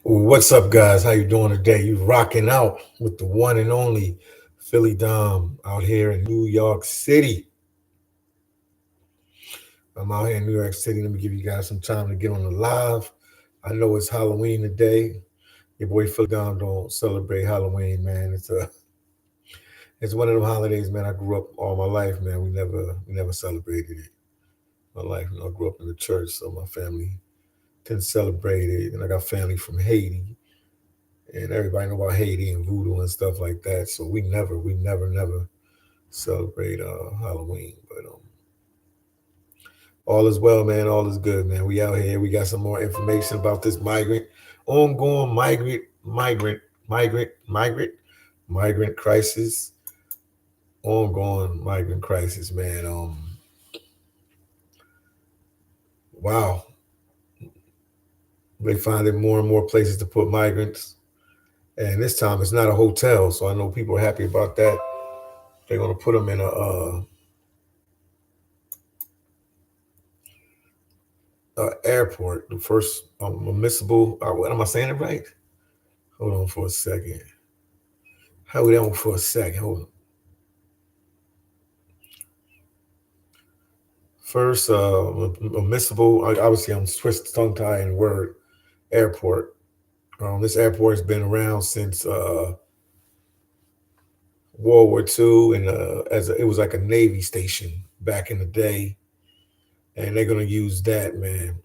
What's up, guys? How you doing today? You rocking out with the one and only phillydom out here in New York City. I'm out here in New York City. Let me give you guys some time to get on the live. I know it's Halloween today. Your boy phillydom don't celebrate Halloween, man. It's one of them holidays, man. I grew up all my life, man. We never celebrated it. My life, I grew up in the church, so my family didn't celebrate it. And I got family from Haiti, and everybody know about Haiti and voodoo and stuff like that. So we never celebrate Halloween. But all is well, man. All is good, man. We out here. We got some more information about this ongoing migrant crisis, ongoing migrant crisis, man. Wow, they finding more and more places to put migrants, and this time it's not a hotel. So I know people are happy about that. They're gonna put them in a airport, the first municipal. What am I saying it right? Hold on for a second. Hold on for a second. Hold on. First, municipal. Obviously, I'm twist tongue tie in word airport. This airport has been around since World War II, and it was like a Navy station back in the day, and they're gonna use that, man.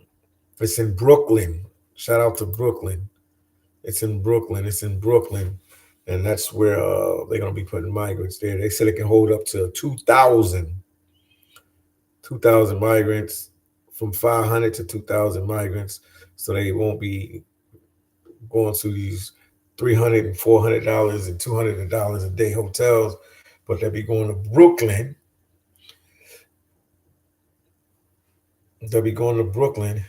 It's in Brooklyn. Shout out to Brooklyn. It's in Brooklyn. It's in Brooklyn, and that's where they're gonna be putting migrants there. They said it can hold up to 2,000 migrants, from 500 to 2,000 migrants. So they won't be going to these $300 and $400 and $200 a day hotels, but they'll be going to Brooklyn. They'll be going to Brooklyn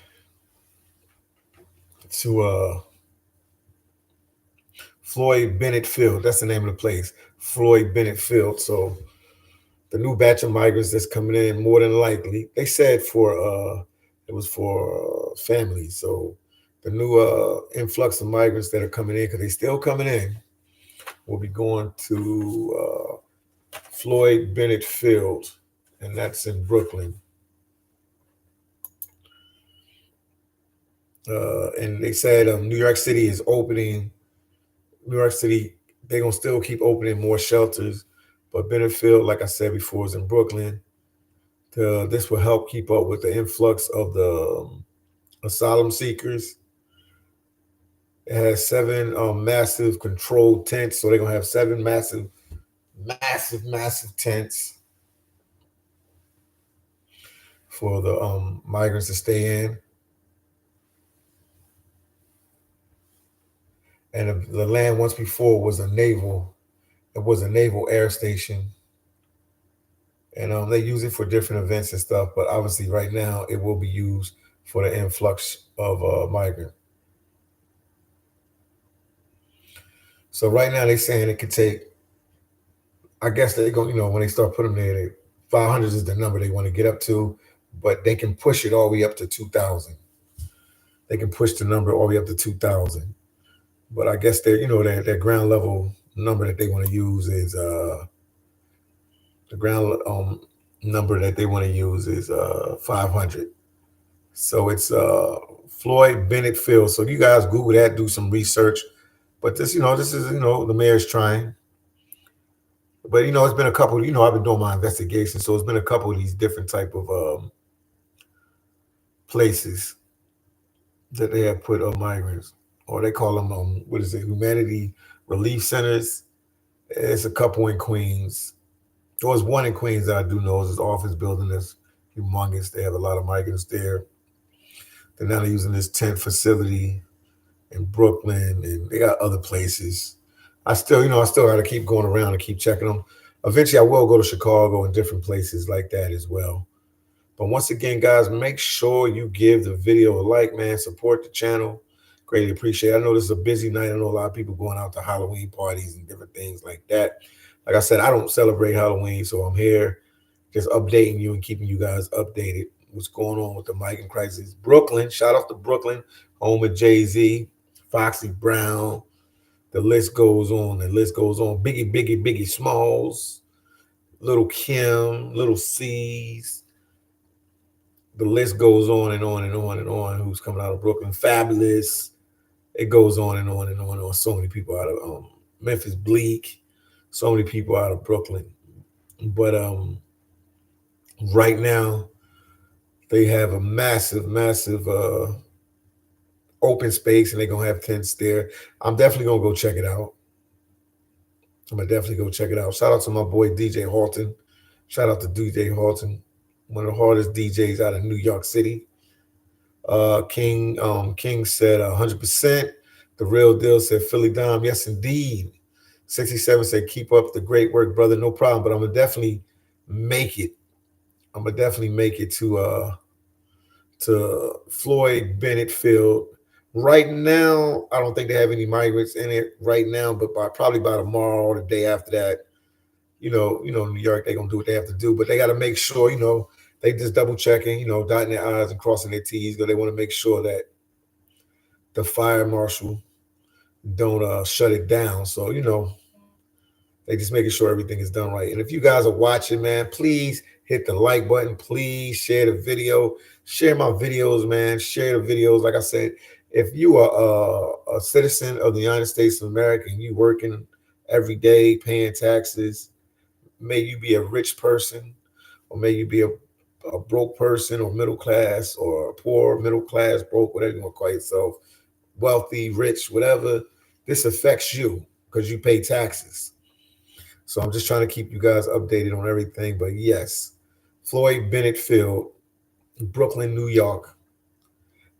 to Floyd Bennett Field. That's the name of the place, Floyd Bennett Field. So the new batch of migrants that's coming in, more than likely, they said it was for families. So the new influx of migrants that are coming in, because they're still coming in, will be going to Floyd Bennett Field, and that's in Brooklyn. And they said New York City is opening. New York City, they're gonna still keep opening more shelters, but Bennett Field, like I said before, is in Brooklyn. This will help keep up with the influx of the asylum seekers. It has seven massive controlled tents, so they're gonna have seven massive tents for the migrants to stay in. And the land once before was a naval. It was a naval air station, and they use it for different events and stuff. But obviously, right now, it will be used for the influx of migrant. So right now, they're saying it could take. I guess they're going. When they start putting them there, 500 is the number they want to get up to, but they can push it all the way up to 2,000. They can push the number all the way up to 2,000. But I guess their ground level number that they want to use is the ground number that they want to use is 500. So it's Floyd Bennett Field. So you guys Google that, do some research. But this is the mayor's trying. But it's been a couple. I've been doing my investigation, so it's been a couple of these different type of places that they have put migrants, or they call them what is it, humanity relief centers. It's a couple in Queens. There was one in Queens that I do know is this office building that's humongous. They have a lot of migrants there. They're now using this tent facility in Brooklyn, and they got other places. I still got to keep going around and keep checking them. Eventually, I will go to Chicago and different places like that as well. But once again, guys, make sure you give the video a like, man. Support the channel. Greatly appreciate it. I know this is a busy night. I know a lot of people going out to Halloween parties and different things like that. Like I said, I don't celebrate Halloween, so I'm here just updating you and keeping you guys updated. What's going on with the migrant crisis? Brooklyn, shout out to Brooklyn, home of Jay-Z. Foxy Brown. The list goes on. The list goes on. Biggie Smalls, Little Kim, Little C's. The list goes on and on and on and on. Who's coming out of Brooklyn? Fabulous. It goes on and on and on and on. So many people out of Memphis Bleak. So many people out of Brooklyn. But right now they have a massive open space, and they're gonna have tents there. I'm definitely gonna go check it out. I'm gonna definitely go check it out. Shout out to my boy DJ Halton. Shout out to DJ Halton, one of the hardest DJs out of New York City. King said 100%. The real deal said phillydom. Yes, indeed. 67 said keep up the great work, brother. No problem. But I'm gonna definitely make it. I'm gonna definitely make it to Floyd Bennett Field. Right now, I don't think they have any migrants in it right now, but probably by tomorrow or the day after that, New York, they're gonna do what they have to do. But they gotta make sure, they just double checking, dotting their I's and crossing their T's, because they want to make sure that the fire marshal don't shut it down. So, they just making sure everything is done right. And if you guys are watching, man, please hit the like button. Please share the video. Share my videos, man. Share the videos. Like I said, if you are a citizen of the United States of America and you working every day, paying taxes, may you be a rich person, or may you be a broke person, or middle class, or poor, middle class, broke, whatever you want to call yourself, wealthy, rich, whatever. This affects you because you pay taxes. So I'm just trying to keep you guys updated on everything. But yes, Floyd Bennett Field, Brooklyn, New York.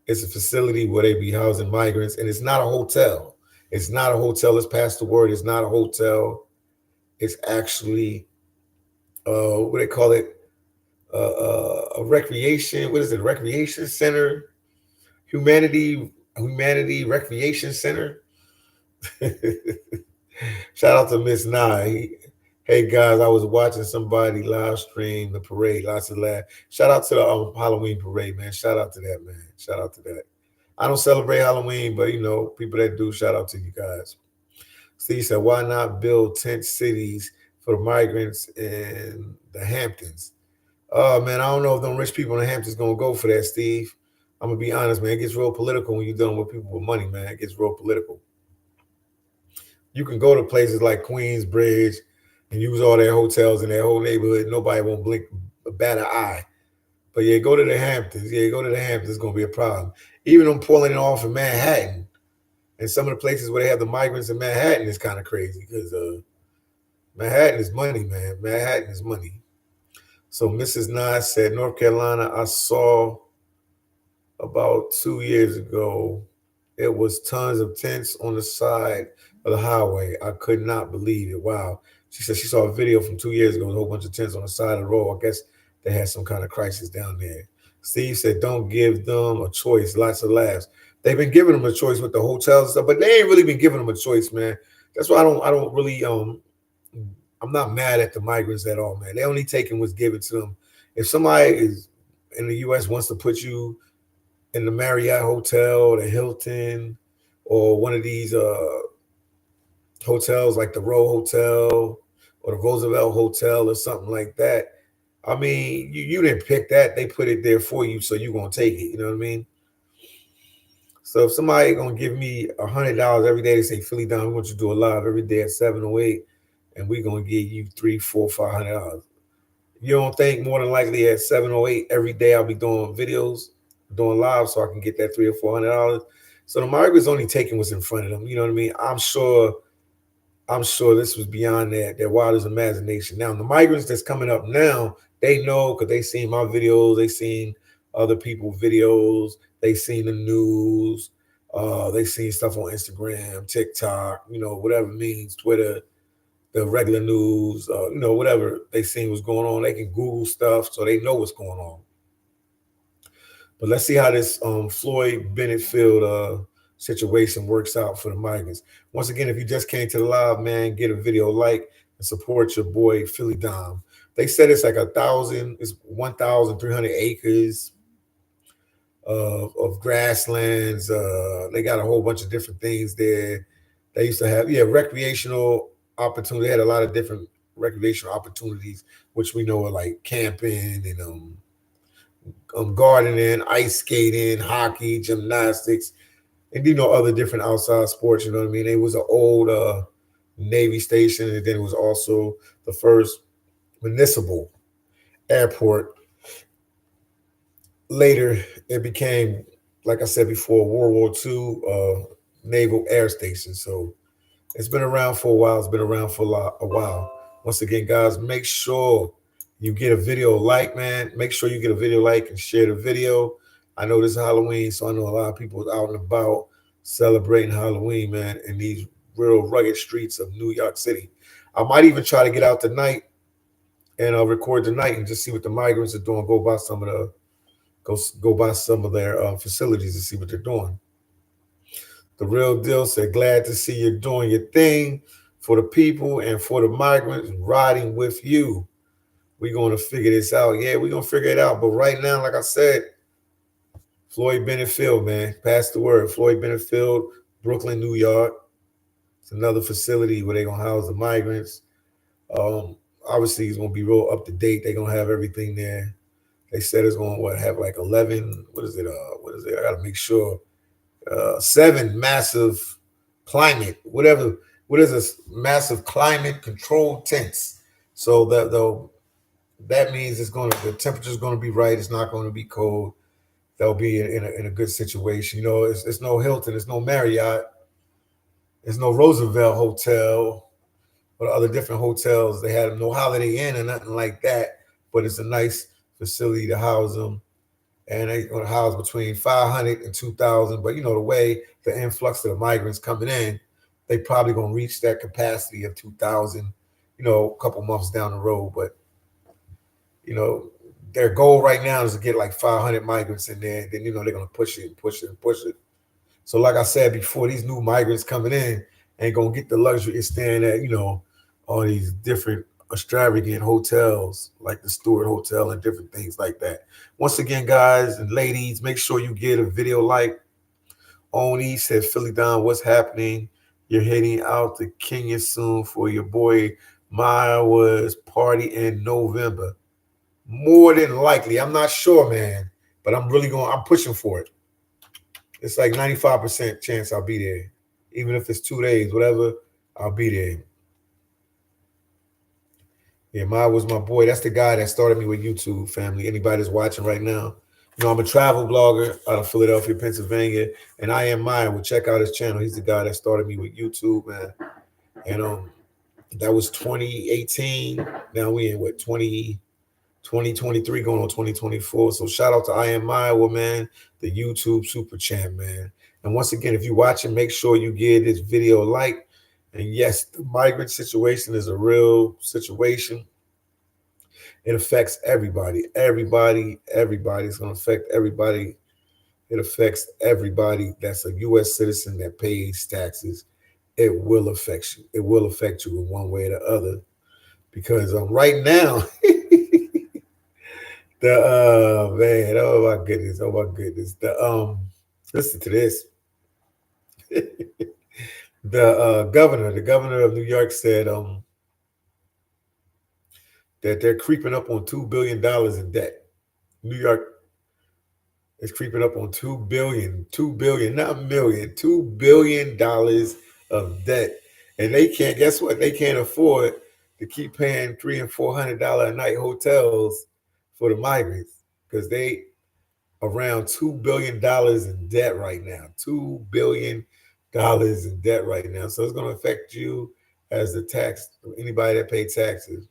It's a facility where they be housing migrants, and it's not a hotel. It's not a hotel. Let's pass the word. It's not a hotel. It's actually, what they call it, a recreation. What is it? Recreation center, humanity recreation center. Shout out to Miss Nye. Hey guys, I was watching somebody live stream the parade. Lots of laugh. Shout out to the Halloween parade, man. Shout out to that, man. Shout out to that. I don't celebrate Halloween, but people that do, shout out to you guys. Steve said, why not build tent cities for the migrants in the Hamptons? Oh man, I don't know if them rich people in the Hamptons gonna go for that, Steve. I'm gonna be honest, man. It gets real political when you're dealing with people with money, man. It gets real political. You can go to places like Queensbridge and use all their hotels in their whole neighborhood. Nobody won't blink a bat an eye. But yeah, go to the Hamptons. Yeah, go to the Hamptons. It's going to be a problem. Even them pulling it off in Manhattan and some of the places where they have the migrants in Manhattan is kind of crazy, because Manhattan is money, man. Manhattan is money. So Mrs. Nas said, North Carolina, I saw about 2 years ago. It was tons of tents on the side of the highway. I could not believe it. Wow. She said she saw a video from 2 years ago with a whole bunch of tents on the side of the road. I guess they had some kind of crisis down there. Steve said, don't give them a choice. Lots of laughs. They've been giving them a choice with the hotels and stuff, but they ain't really been giving them a choice, man. That's why I don't really I'm not mad at the migrants at all, man. They only taking what's given to them. If somebody is in the US wants to put you in the Marriott Hotel or the Hilton or one of these hotels like the Row Hotel or the Roosevelt Hotel or something like that, I mean, you didn't pick that. They put it there for you, so you're going to take it. You know what I mean? So if somebody going to give me $100 every day, they say, phillydom, we want you to do a live every day at 7:08, and we're going to give you $300, $400, $500. You don't think more than likely at 7:08 every day I'll be doing videos, doing live, so I can get that $300 or $400? So the migrants only taking what's in front of them. You know what I mean? I'm sure this was beyond their wildest imagination. Now the migrants that's coming up now, they know because they seen my videos, they seen other people's videos, they seen the news, they seen stuff on Instagram, TikTok, whatever it means, Twitter, the regular news, whatever they seen was going on. They can Google stuff, so they know what's going on. But let's see how this Floyd Bennett Field situation works out for the migrants. Once again, if you just came to the live, man, get a video like and support your boy phillydom. They said it's like 1,300 acres. of grasslands. They got a whole bunch of different things there. They used to have, yeah, recreational opportunity. They had a lot of different recreational opportunities, which we know are like camping and gardening, ice skating, hockey, gymnastics, and other different outside sports. You know what I mean? It was an old Navy station, and then it was also the first municipal airport. Later, it became, like I said before, World War II naval air station. So it's been around for a while. It's been around for a while. Once again, guys, make sure you get a video like, man. Make sure you get a video like and share the video. I know this is Halloween, so I know a lot of people out and about celebrating Halloween, man, in these real rugged streets of New York City. I might even try to get out tonight and record tonight and just see what the migrants are doing. Go by some of their facilities and see what they're doing. The real deal said, glad to see you doing your thing for the people and for the migrants riding with you. We're going to figure this out. Yeah, we're going to figure it out. But right now, like I said, Floyd Bennett Field, man, pass the word. Floyd Bennett Field, Brooklyn, New York. It's another facility where they're going to house the migrants. Obviously, it's going to be real up to date. They're going to have everything there. They said it's going to have like 11. What is it? I got to make sure. 7 massive climate, whatever. What is this? Massive climate control tents. So that means the temperature is going to be right. It's not going to be cold. They'll be in a good situation. It's no Hilton. It's no Marriott. There's no Roosevelt Hotel or other different hotels. They had no Holiday Inn or nothing like that. But it's a nice facility to house them. And they going to house between 500 and 2,000. But the way the influx of the migrants coming in, they probably going to reach that capacity of 2,000, a couple months down the road. But, their goal right now is to get like 500 migrants in there. Then, they're going to push it and push it and push it. So like I said before, these new migrants coming in ain't going to get the luxury of staying at, all these different extravagant hotels like the Stewart Hotel and different things like that. Once again, guys and ladies, make sure you get a video like. Oni said, phillydom, what's happening? You're heading out to Kenya soon for your boy Maya's party in November. More than likely. I'm not sure, man, but I'm pushing for it. It's like 95% chance I'll be there. Even if it's 2 days, whatever, I'll be there. Yeah, Maya was my boy. That's the guy that started me with YouTube, family. Anybody that's watching right now. I'm a travel blogger out of Philadelphia, Pennsylvania. And I am Maya. Well, check out his channel. He's the guy that started me with YouTube, man. And that was 2018. Now we in 2023 going on 2024. So shout out to I am Maya, man, the YouTube super champ, man. And once again, if you're watching, make sure you give this video a like. And yes, the migrant situation is a real situation. It affects everybody. Everybody. It's going to affect everybody. It affects everybody that's a U.S. citizen that pays taxes. It will affect you. It will affect you in one way or the other. Because right now, man, oh my goodness. Listen to this. The governor of New York said that they're creeping up on $2 billion in debt. New York is creeping up on $2 billion, not million, $2 billion of debt. And they can't, guess what? They can't afford to keep paying $300 and $400 a night hotels for the migrants because they around $2 billion in debt right now. $2 billion in debt right now. So it's going to affect you as anybody that pays taxes.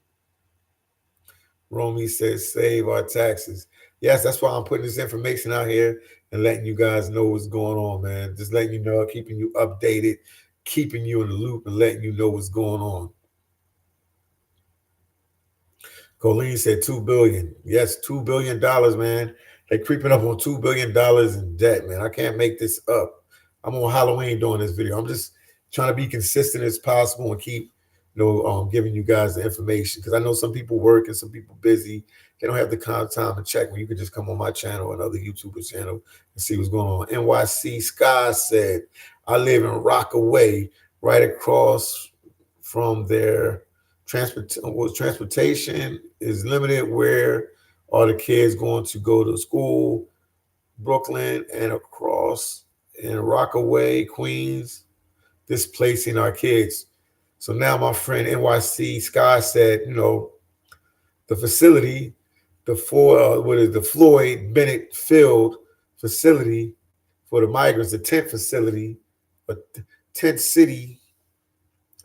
Romy says, save our taxes. Yes, that's why I'm putting this information out here and letting you guys know what's going on, man. Just letting you know, keeping you updated, keeping you in the loop, and letting you know what's going on. Colleen said $2 billion. Yes, $2 billion, man. They're creeping up on $2 billion in debt, man. I can't make this up. I'm on Halloween doing this video. I'm just trying to be consistent as possible and keep giving you guys the information because I know some people work and some people busy They don't have the kind of time to check when you can just come on my channel and other YouTubers' channel and see what's going on. NYC Sky said, I live in Rockaway, right across from their transportation is limited. Where are the kids going to go to school? Brooklyn and across in Rockaway, Queens, displacing our kids. So now my friend NYC Sky said, the facility, the Floyd Bennett Field facility for the migrants, the tent facility, a tent city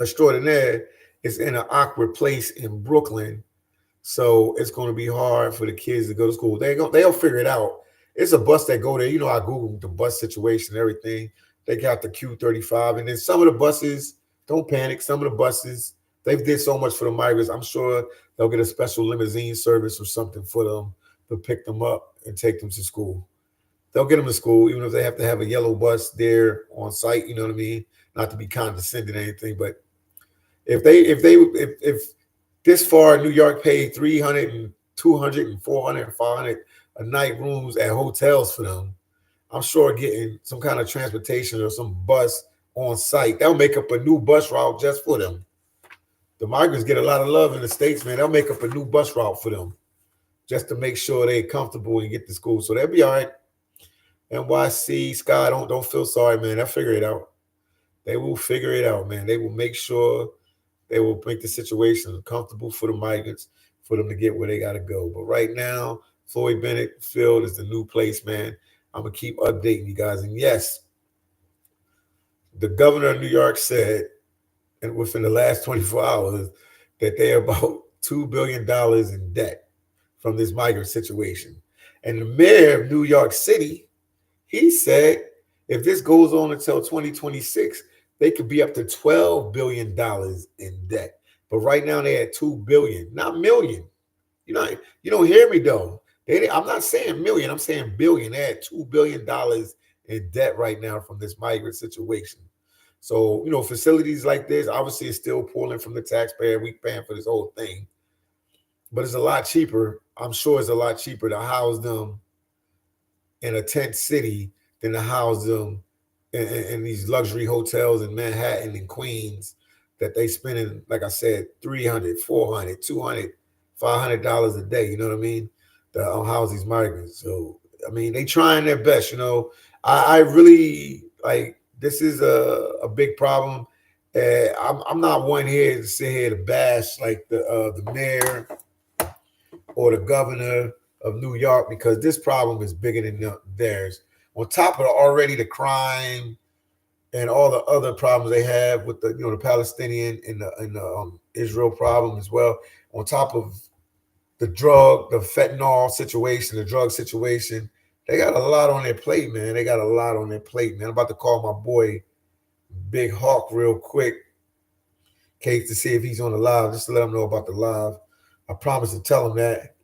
extraordinaire, is in an awkward place in Brooklyn. So it's going to be hard for the kids to go to school. They'll figure it out. It's a bus that go there. I Googled the bus situation and everything. They got the Q35. And then some of the buses, don't panic, some of the buses, they've did so much for the migrants. I'm sure they'll get a special limousine service or something for them to pick them up and take them to school. They'll get them to school, even if they have to have a yellow bus there on site, you know what I mean? Not to be condescending or anything, but if this far New York paid 300 and 200 and 400 and 500 a night rooms at hotels for them, I'm sure getting some kind of transportation or some bus on site, they'll make up a new bus route just for them. The migrants get a lot of love in the States, man. They'll make up a new bus route for them just to make sure they're comfortable and get to school. So they'll be all right. NYC, Sky, don't feel sorry, man. They'll figure it out. They will figure it out, man. They will make sure they will make the situation comfortable for the migrants, for them to get where they got to go. But right now, Floyd Bennett Field is the new place, man. I'm going to keep updating you guys. And yes, the governor of New York said, and within the last 24 hours, that they're about $2 billion in debt from this migrant situation. And the mayor of New York City, he said, if this goes on until 2026, they could be up to $12 billion in debt. But right now they're at $2 billion, not million. You don't hear me though. I'm not saying million, I'm saying billion. They're at $2 billion in debt right now from this migrant situation. So, facilities like this, obviously it's still pulling from the taxpayer. We paying for this whole thing. But it's a lot cheaper. I'm sure it's a lot cheaper to house them in a tent city than to house them in these luxury hotels in Manhattan and Queens that they spending, like I said, $300, $400, $200, $500 a day. You know what I mean? To house these migrants. So, I mean, they trying their best. I really like. This is a big problem. I'm not one here to sit here to bash like the mayor or the governor of New York, because this problem is bigger than theirs. On top of already the crime and all the other problems they have with the Palestinian and the Israel problem as well. On top of the fentanyl situation, the drug situation, they got a lot on their plate, man. They got a lot on their plate, man. I'm about to call my boy Big Hawk real quick, Kate, to see if he's on the live, just to let him know about the live. I promise to tell him that.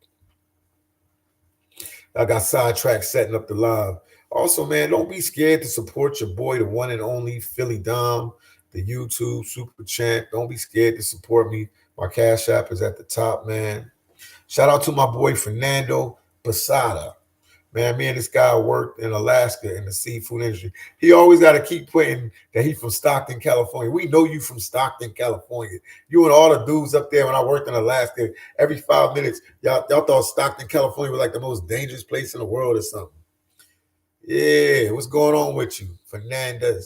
I got sidetracked setting up the live. Also, man, don't be scared to support your boy, the one and only phillydom, the YouTube super champ. Don't be scared to support me. My Cash App is at the top, man. Shout out to my boy Fernando Posada. Man, me and this guy worked in Alaska in the seafood industry. He always got to keep putting that he's from Stockton, California. We know you from Stockton, California. You and all the dudes up there when I worked in Alaska, every 5 minutes, y'all thought Stockton, California was like the most dangerous place in the world or something. Yeah, what's going on with you? Fernando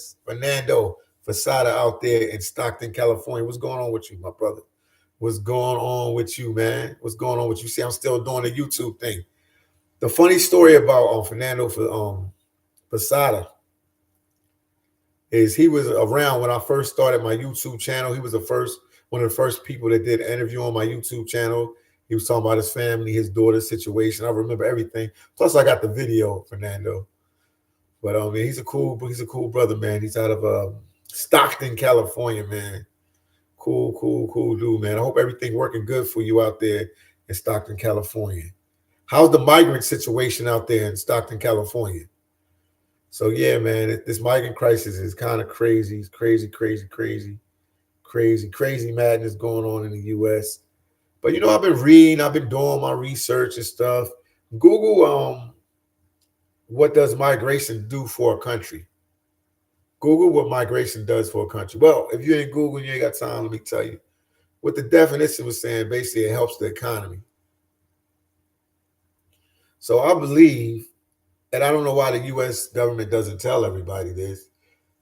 Posada out there in Stockton, California. What's going on with you, my brother? What's going on with you, man? What's going on with you? See, I'm still doing the YouTube thing. The funny story about Fernando Posada is he was around when I first started my YouTube channel. He was one of the first people that did an interview on my YouTube channel. He was talking about his family, his daughter's situation. I remember everything. Plus, I got the video, Fernando. But he's a cool brother, man. He's out of Stockton, California, man. Cool dude, man. I hope everything working good for you out there in Stockton, California. How's the migrant situation out there in Stockton, California? So yeah, man, this migrant crisis is kind of crazy. It's crazy madness going on in the U.S. But I've been reading, I've been doing my research and stuff. Google what does migration do for a country? Google what migration does for a country. Well, if you ain't Google and you ain't got time, let me tell you. What the definition was saying, basically, it helps the economy. So I believe, and I don't know why the U.S. government doesn't tell everybody this.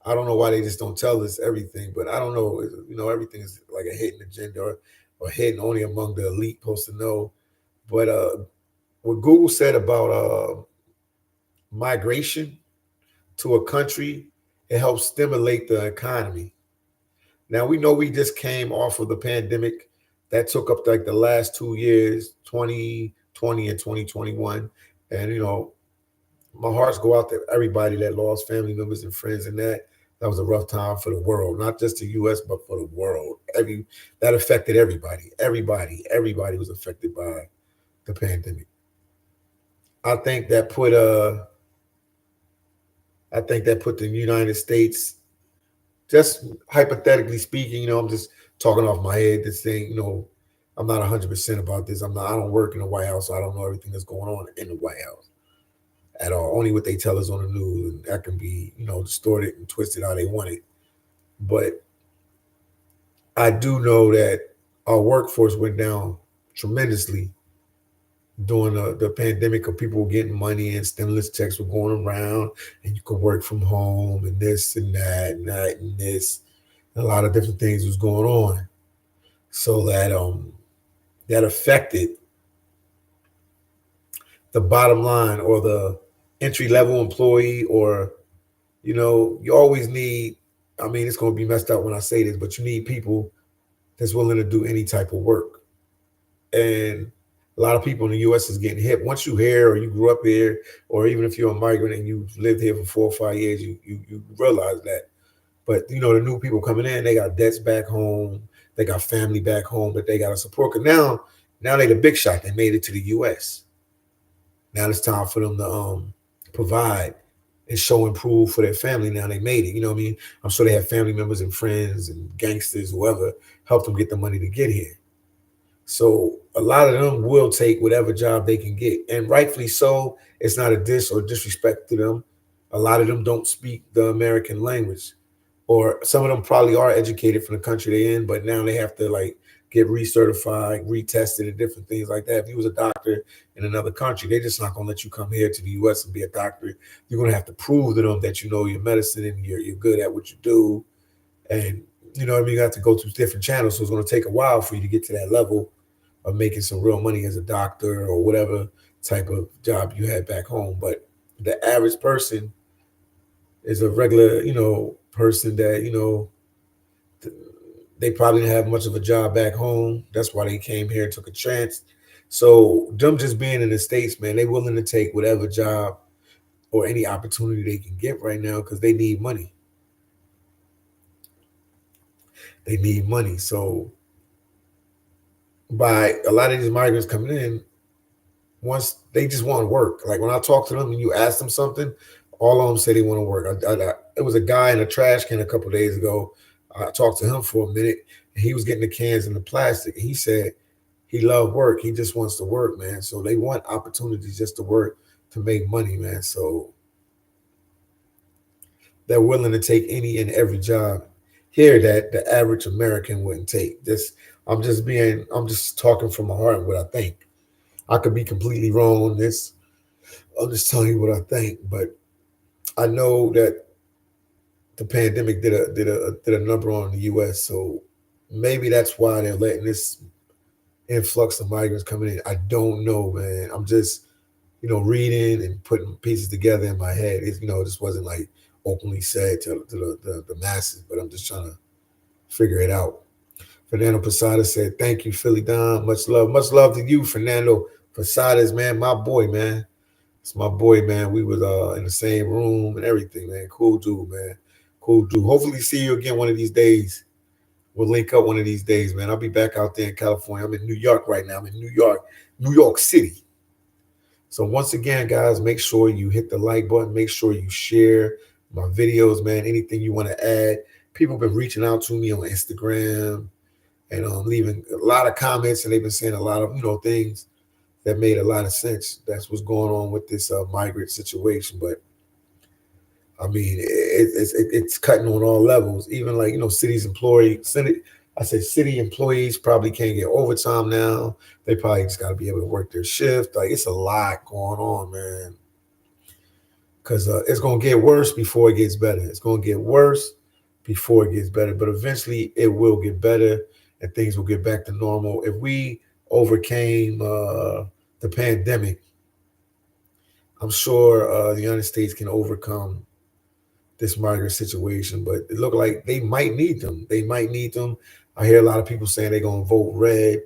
I don't know why they just don't tell us everything, but I don't know. Everything is like a hidden agenda or hidden only among the elite supposed to know. But what Google said about migration to a country, it helps stimulate the economy. Now we know we just came off of the pandemic that took up like the last 2 years, 2020 and 2021. And my hearts go out to everybody that lost family members and friends and that was a rough time for the world, not just the US, but for the world. That affected everybody. Everybody was affected by the pandemic. I think that put the United States, just hypothetically speaking, I'm just talking off my head. This thing, I'm not 100% about this. I don't work in the White House, so I don't know everything that's going on in the White House at all. Only what they tell us on the news, and that can be, distorted and twisted how they want it. But I do know that our workforce went down tremendously during the pandemic, of people were getting money and stimulus checks were going around, and you could work from home and this and that and that and this. And a lot of different things was going on. So that affected the bottom line, or the entry level employee, or you always need, it's going to be messed up when I say this, but you need people that's willing to do any type of work. And a lot of people in the US is getting hit. Once you're here, or you grew up here, or even if you're a migrant and you've lived here for 4 or 5 years, you realize that. But the new people coming in, they got debts back home, they got family back home that they got to support. Cause now they the big shot. They made it to the US. Now it's time for them to provide and show and prove for their family. Now they made it. You know what I mean? I'm sure they have family members and friends and gangsters, whoever, helped them get the money to get here. So a lot of them will take whatever job they can get, and rightfully so. It's not a diss or disrespect to them. A lot of them don't speak the American language, or some of them probably are educated from the country they're in, but now they have to like get recertified, retested, and different things like that. If you was a doctor in another country, they're just not going to let you come here to the US and be a doctor. You're going to have to prove to them that you know your medicine and you're good at what you do. And you have to go through different channels. So it's going to take a while for you to get to that level of making some real money as a doctor or whatever type of job you had back home. But the average person is a regular, person that, they probably didn't have much of a job back home. That's why they came here and took a chance. So them just being in the States, man, they willing to take whatever job or any opportunity they can get right now because they need money. They need money. So by a lot of these migrants coming in, once they just want to work. Like when I talk to them and you ask them something, all of them say they want to work. It was a guy in a trash can a couple of days ago. I talked to him for a minute, and he was getting the cans in the plastic. And he said he loved work. He just wants to work, man. So they want opportunities just to work, to make money, man. So they're willing to take any and every job here that the average American wouldn't take. I'm just talking from my heart what I think. I could be completely wrong on this. I'm just telling you what I think, but I know that the pandemic did a number on the U.S. So maybe that's why they're letting this influx of migrants coming in. I don't know, man. I'm just reading and putting pieces together in my head. This wasn't like openly said to the masses, but I'm just trying to figure it out. Fernando Posada said, "Thank you, phillydom. Much love to you, Fernando Posadas, man. My boy, man. It's my boy, man. We was in the same room and everything, man. Cool dude, man. Cool dude. Hopefully see you again one of these days. We'll link up one of these days, man. I'll be back out there in California. I'm in New York right now. I'm in New York City. So once again, guys, make sure you hit the like button. Make sure you share my videos, man. Anything you want to add. People have been reaching out to me on Instagram and leaving a lot of comments, and they've been saying a lot of things that made a lot of sense. That's what's going on with this migrant situation. But I mean, it's cutting on all levels. Even like city employees probably can't get overtime now. They probably just got to be able to work their shift. Like it's a lot going on, man. Because it's gonna get worse before it gets better. It's gonna get worse before it gets better. But eventually, it will get better, and things will get back to normal. If we overcame the pandemic, I'm sure the United States can overcome this migrant situation, but it looked like they might need them. They might need them. I hear a lot of people saying they're going to vote red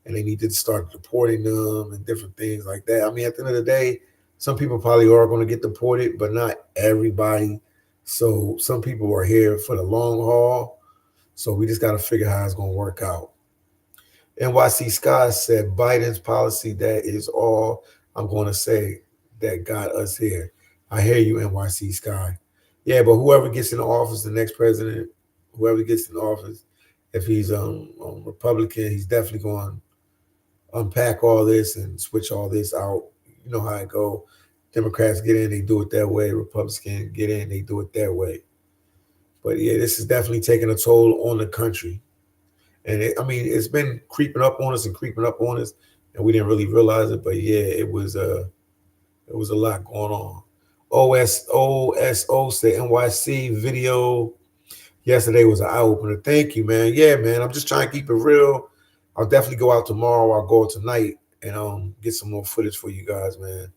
and they need to start deporting them and different things like that. I mean, at the end of the day, some people probably are going to get deported, but not everybody. So some people are here for the long haul. So we just got to figure how it's going to work out. NYC Sky said Biden's policy, that is all I'm going to say, that got us here. I hear you, NYC Sky. Yeah, but whoever gets in office, the next president, whoever gets in office, if he's Republican, he's definitely going to unpack all this and switch all this out. You know how it go. Democrats get in, they do it their way. Republicans get in, they do it their way. But yeah, this is definitely taking a toll on the country. And it's been creeping up on us, and we didn't really realize it. But yeah, it was a lot going on. OSO said NYC video yesterday was an eye opener. Thank you, man. Yeah, man. I'm just trying to keep it real. I'll definitely go out tomorrow. I'll go out tonight and get some more footage for you guys, man.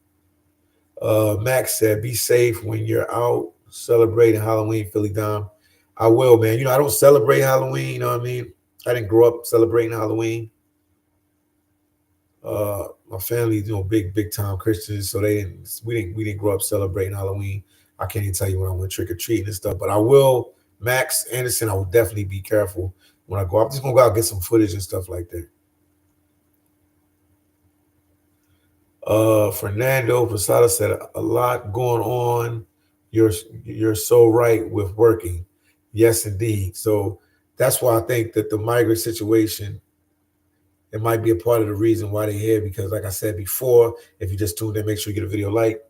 Max said, "Be safe when you're out celebrating Halloween, phillydom." I will, man. I don't celebrate Halloween. You know what I mean? I didn't grow up celebrating Halloween. My family, big time Christians, so we didn't grow up celebrating Halloween. I can't even tell you when I went trick or treating and stuff, but I will, Max Anderson, I will definitely be careful when I go. I'm just gonna go out and get some footage and stuff like that. Fernando Posada said a lot going on. You're so right with working. Yes, indeed. So that's why I think that the migrant situation, it might be a part of the reason why they're here, because like I said before, if you just tuned in, make sure you get a video like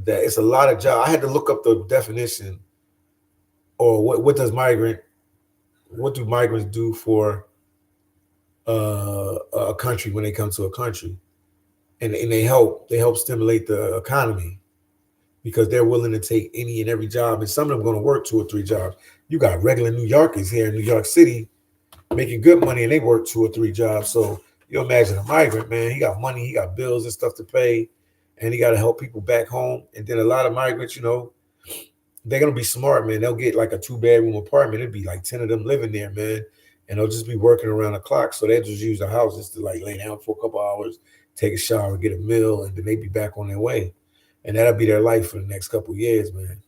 that. It's a lot of jobs. I had to look up the definition, or what do migrants do for a country when they come to a country, and they help stimulate the economy, because they're willing to take any and every job, and some of them are going to work 2 or 3 jobs. You got regular New Yorkers here in New York City making good money, and they work 2 or 3 jobs. So you imagine a migrant, man, he got money, he got bills and stuff to pay, and he got to help people back home. And then a lot of migrants, they're going to be smart, man. They'll get like a 2-bedroom apartment. It'd be like 10 of them living there, man. And they'll just be working around the clock. So they'll just use the house just to like lay down for a couple hours, take a shower, get a meal, and then they be back on their way. And that'll be their life for the next couple of years, man.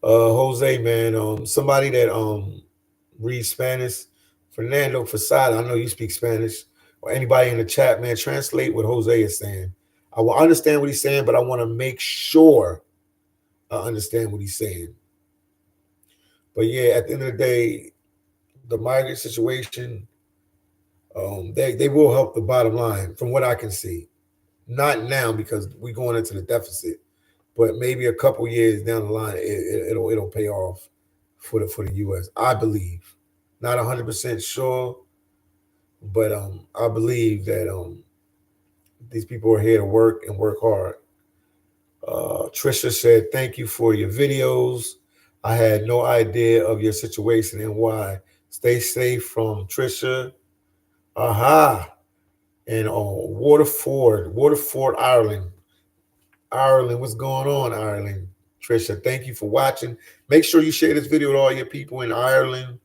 Jose, man, somebody that reads Spanish, Fernando Fasada, I know you speak Spanish, or anybody in the chat, man, translate what Jose is saying. I will understand what he's saying, but I want to make sure I understand what he's saying. But yeah, at the end of the day, the migrant situation, they will help the bottom line from what I can see. Not now, because we're going into the deficit, but maybe a couple years down the line, it'll pay off for the U.S. I believe. Not 100% sure, but I believe that these people are here to work and work hard. Trisha said, "Thank you for your videos. I had no idea of your situation and why. Stay safe," from Trisha. Aha. And Waterford, Ireland. Ireland, what's going on, Ireland? Trisha, thank you for watching. Make sure you share this video with all your people in Ireland,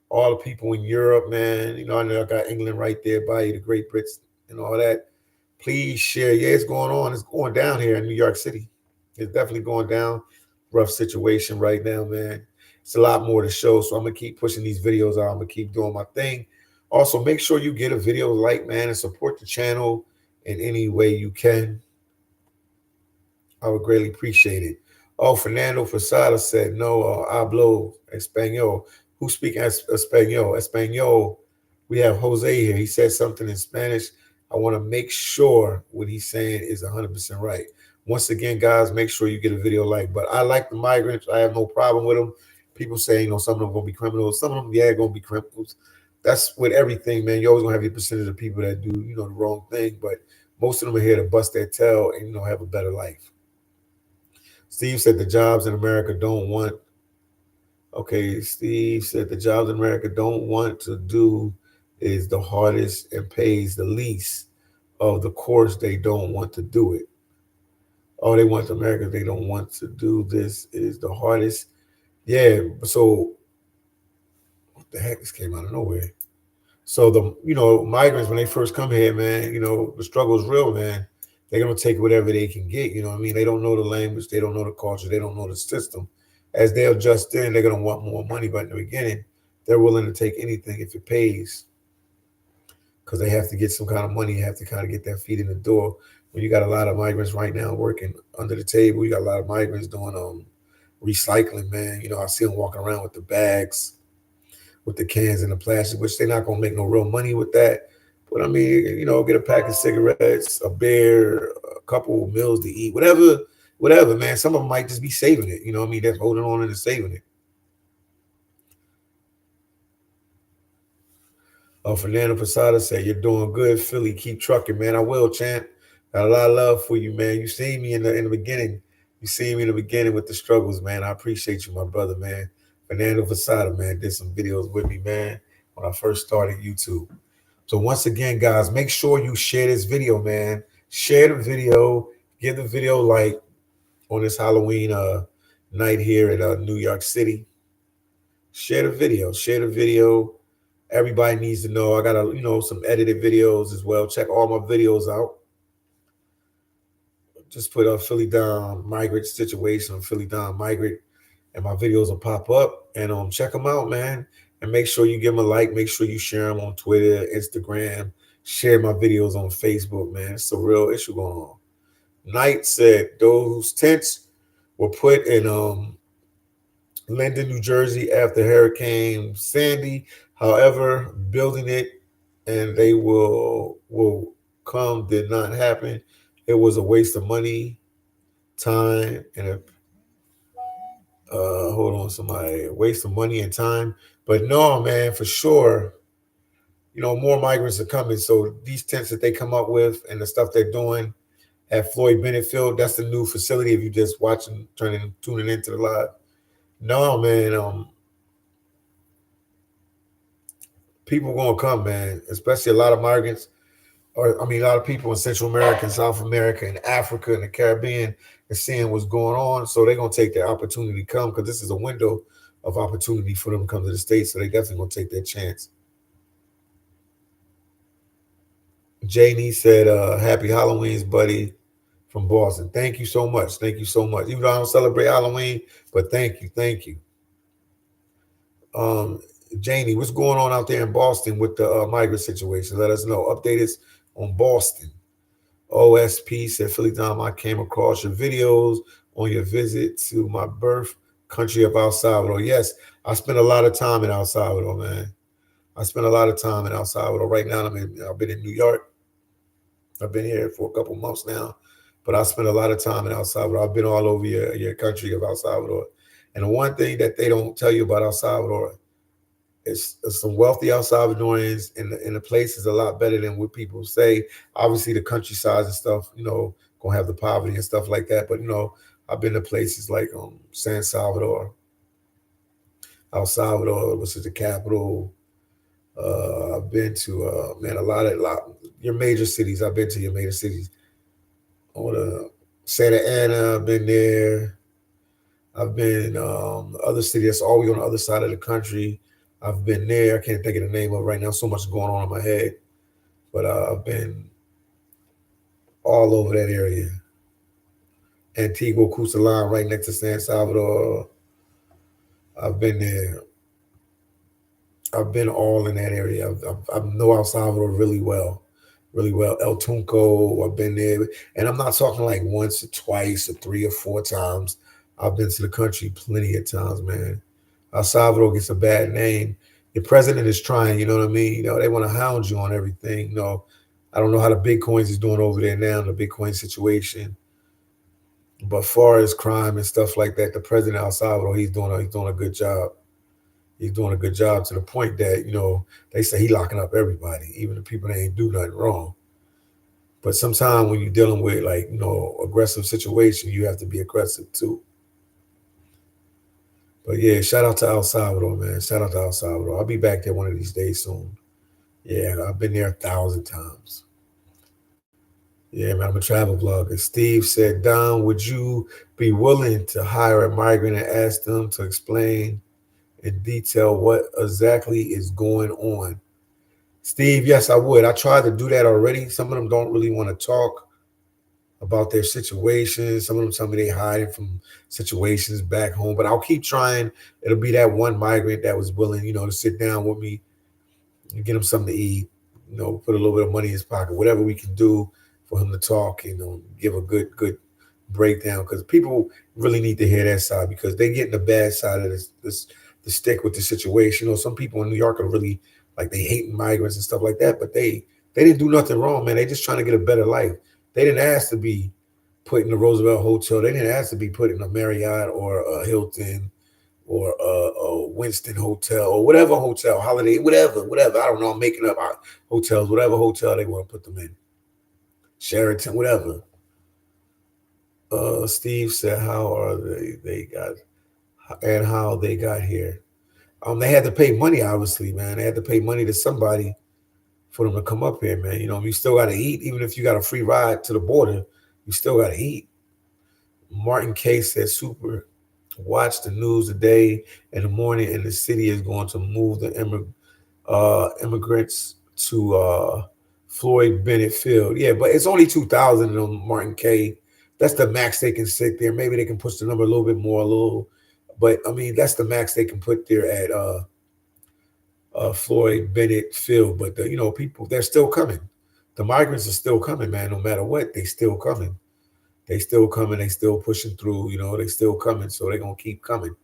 all the people in Europe, man. I know I got England right there by you, the Great Brits and all that. Please share. Yeah, it's going on. It's going down here in New York City. It's definitely going down. Rough situation right now, man. It's a lot more to show, so I'm going to keep pushing these videos out. I'm going to keep doing my thing. Also, make sure you get a video like, man, and support the channel in any way you can. I would greatly appreciate it. Oh, Fernando Fasada said, "No, hablo español." Who speak Espanol? Espanol. We have Jose here. He said something in Spanish. I want to make sure what he's saying is 100% right. Once again, guys, make sure you get a video like. But I like the migrants. I have no problem with them. People say, some of them going to be criminals. Some of them, yeah, going to be criminals. That's with everything, man. You always going to have your percentage of people that do, the wrong thing. But most of them are here to bust their tail and, have a better life. Steve said the jobs in America don't want. Okay, Steve said the jobs in America don't want to do is the hardest and pays the least of the course they don't want to do it. Oh, they want America, they don't want to do this is the hardest. Yeah, so what the heck? This came out of nowhere. So migrants when they first come here, man, the struggle is real, man. They're gonna take whatever they can get. You know what I mean? They don't know the language, they don't know the culture, they don't know the system. As they adjust in, they're gonna want more money, but in the beginning, they're willing to take anything if it pays, because they have to get some kind of money. You have to kind of get that feet in the door. When you got a lot of migrants right now working under the table, you got a lot of migrants doing recycling, man. I see them walking around with the bags, with the cans and the plastic, which they're not gonna make no real money with that. But I mean, get a pack of cigarettes, a beer, a couple meals to eat, whatever, man. Some of them might just be saving it. You know what I mean? That's holding on and saving it. Fernando Posada said, "You're doing good, Philly. Keep trucking, man. I will, champ. Got a lot of love for you, man. You seen me in the beginning. You seen me in the beginning with the struggles, man. I appreciate you, my brother, man. Fernando Posada, man, did some videos with me, man, when I first started YouTube. So once again, guys, make sure you share this video, man. Share the video. Give the video like on this Halloween night here in New York City. Share the video. Share the video. Everybody needs to know. I got some edited videos as well. Check all my videos out. Just put a phillydom migrant situation, phillydom migrant, and my videos will pop up. And check them out, man. And make sure you give them a like. Make sure you share them on Twitter, Instagram. Share my videos on Facebook, man. It's a real issue going on. Knight said those tents were put in Linden, New Jersey after Hurricane Sandy. However, building it and they will come did not happen. It was a waste of money, time, and hold on, somebody, waste of money and time. But no, man, for sure, more migrants are coming. So these tents that they come up with and the stuff they're doing at Floyd Bennett Field, that's the new facility. If you just watching, tuning into the live. No, man, people gonna come, man. Especially a lot of migrants, or a lot of people in Central America, and South America, and Africa, and the Caribbean, and seeing what's going on. So they're gonna take their opportunity to come, because this is a window of opportunity for them to come to the States. So they definitely gonna take their chance. Janie said, "Happy Halloween's, buddy." From Boston. Thank you so much. Thank you so much. Even though I don't celebrate Halloween, but thank you. Thank you. Janie, what's going on out there in Boston with the migrant situation? Let us know. Update us on Boston. OSP said, phillydom, I came across your videos on your visit to my birth country of El Salvador. Yes, I spent a lot of time in El Salvador, man. I spent a lot of time in El Salvador. Right now, I've been in New York. I've been here for a couple months now, but I spent a lot of time in El Salvador. I've been all over your country of El Salvador. And the one thing that they don't tell you about El Salvador is some wealthy El Salvadorians, and the place is a lot better than what people say. Obviously, the countryside and stuff, gonna have the poverty and stuff like that. But I've been to places like San Salvador, El Salvador, which is the capital. I've been to man, a lot your major cities. I've been to your major cities. Santa Ana, I've been there. I've been other city that's always on the other side of the country. I've been there. I can't think of the name of it right now. So much going on in my head. But I've been all over that area. Antigua, Cusalan, right next to San Salvador. I've been there. I've been all in that area. I know El Salvador really well. Really well. El Tunco, I've been there. And I'm not talking like once or twice or 3 or 4 times. I've been to the country plenty of times, man. El Salvador gets a bad name. The president is trying, you know what I mean? They want to hound you on everything. I don't know how the Bitcoins is doing over there now, the Bitcoin situation. But far as crime and stuff like that, the president of El Salvador, he's doing a good job. He's doing a good job to the point that, they say he locking up everybody, even the people that ain't do nothing wrong. But sometimes when you're dealing with aggressive situation, you have to be aggressive too. But yeah, shout out to El Salvador, man. Shout out to El Salvador. I'll be back there one of these days soon. Yeah, I've been there 1,000 times. Yeah, man, I'm a travel vlogger. Steve said, Don, would you be willing to hire a migrant and ask them to explain in detail what exactly is going on? Steve, yes, I would. I tried to do that already. Some of them don't really want to talk about their situations. Some of them tell me they hiding from situations back home, but I'll keep trying. It'll be that one migrant that was willing, to sit down with me and get him something to eat, put a little bit of money in his pocket, whatever we can do for him to talk, give a good breakdown, because people really need to hear that side, because they get in the bad side of this the stick with the situation. Some people in New York are really like, they hate migrants and stuff like that, but they didn't do nothing wrong, man. They just trying to get a better life. They didn't ask to be put in the Roosevelt Hotel. They didn't ask to be put in a Marriott or a Hilton or a Winston Hotel or whatever hotel, Holiday, whatever. I don't know. I'm making up hotels, whatever hotel they want to put them in. Sheraton, whatever. Steve said, how are they got, and how they got here. They had to pay money, obviously, man. They had to pay money to somebody for them to come up here, man. You still got to eat. Even if you got a free ride to the border, you still got to eat. Martin K said, super. Watch the news today in the morning, and the city is going to move the immigrants to Floyd Bennett Field. Yeah, but it's only 2,000 of them, Martin K. That's the max they can sit there. Maybe they can push the number a little bit more, but I mean, that's the max they can put there at Floyd Bennett Field. But people, they're still coming. The migrants are still coming, man. No matter what, they still coming. They still coming. They still pushing through. They still coming. So they're gonna keep coming.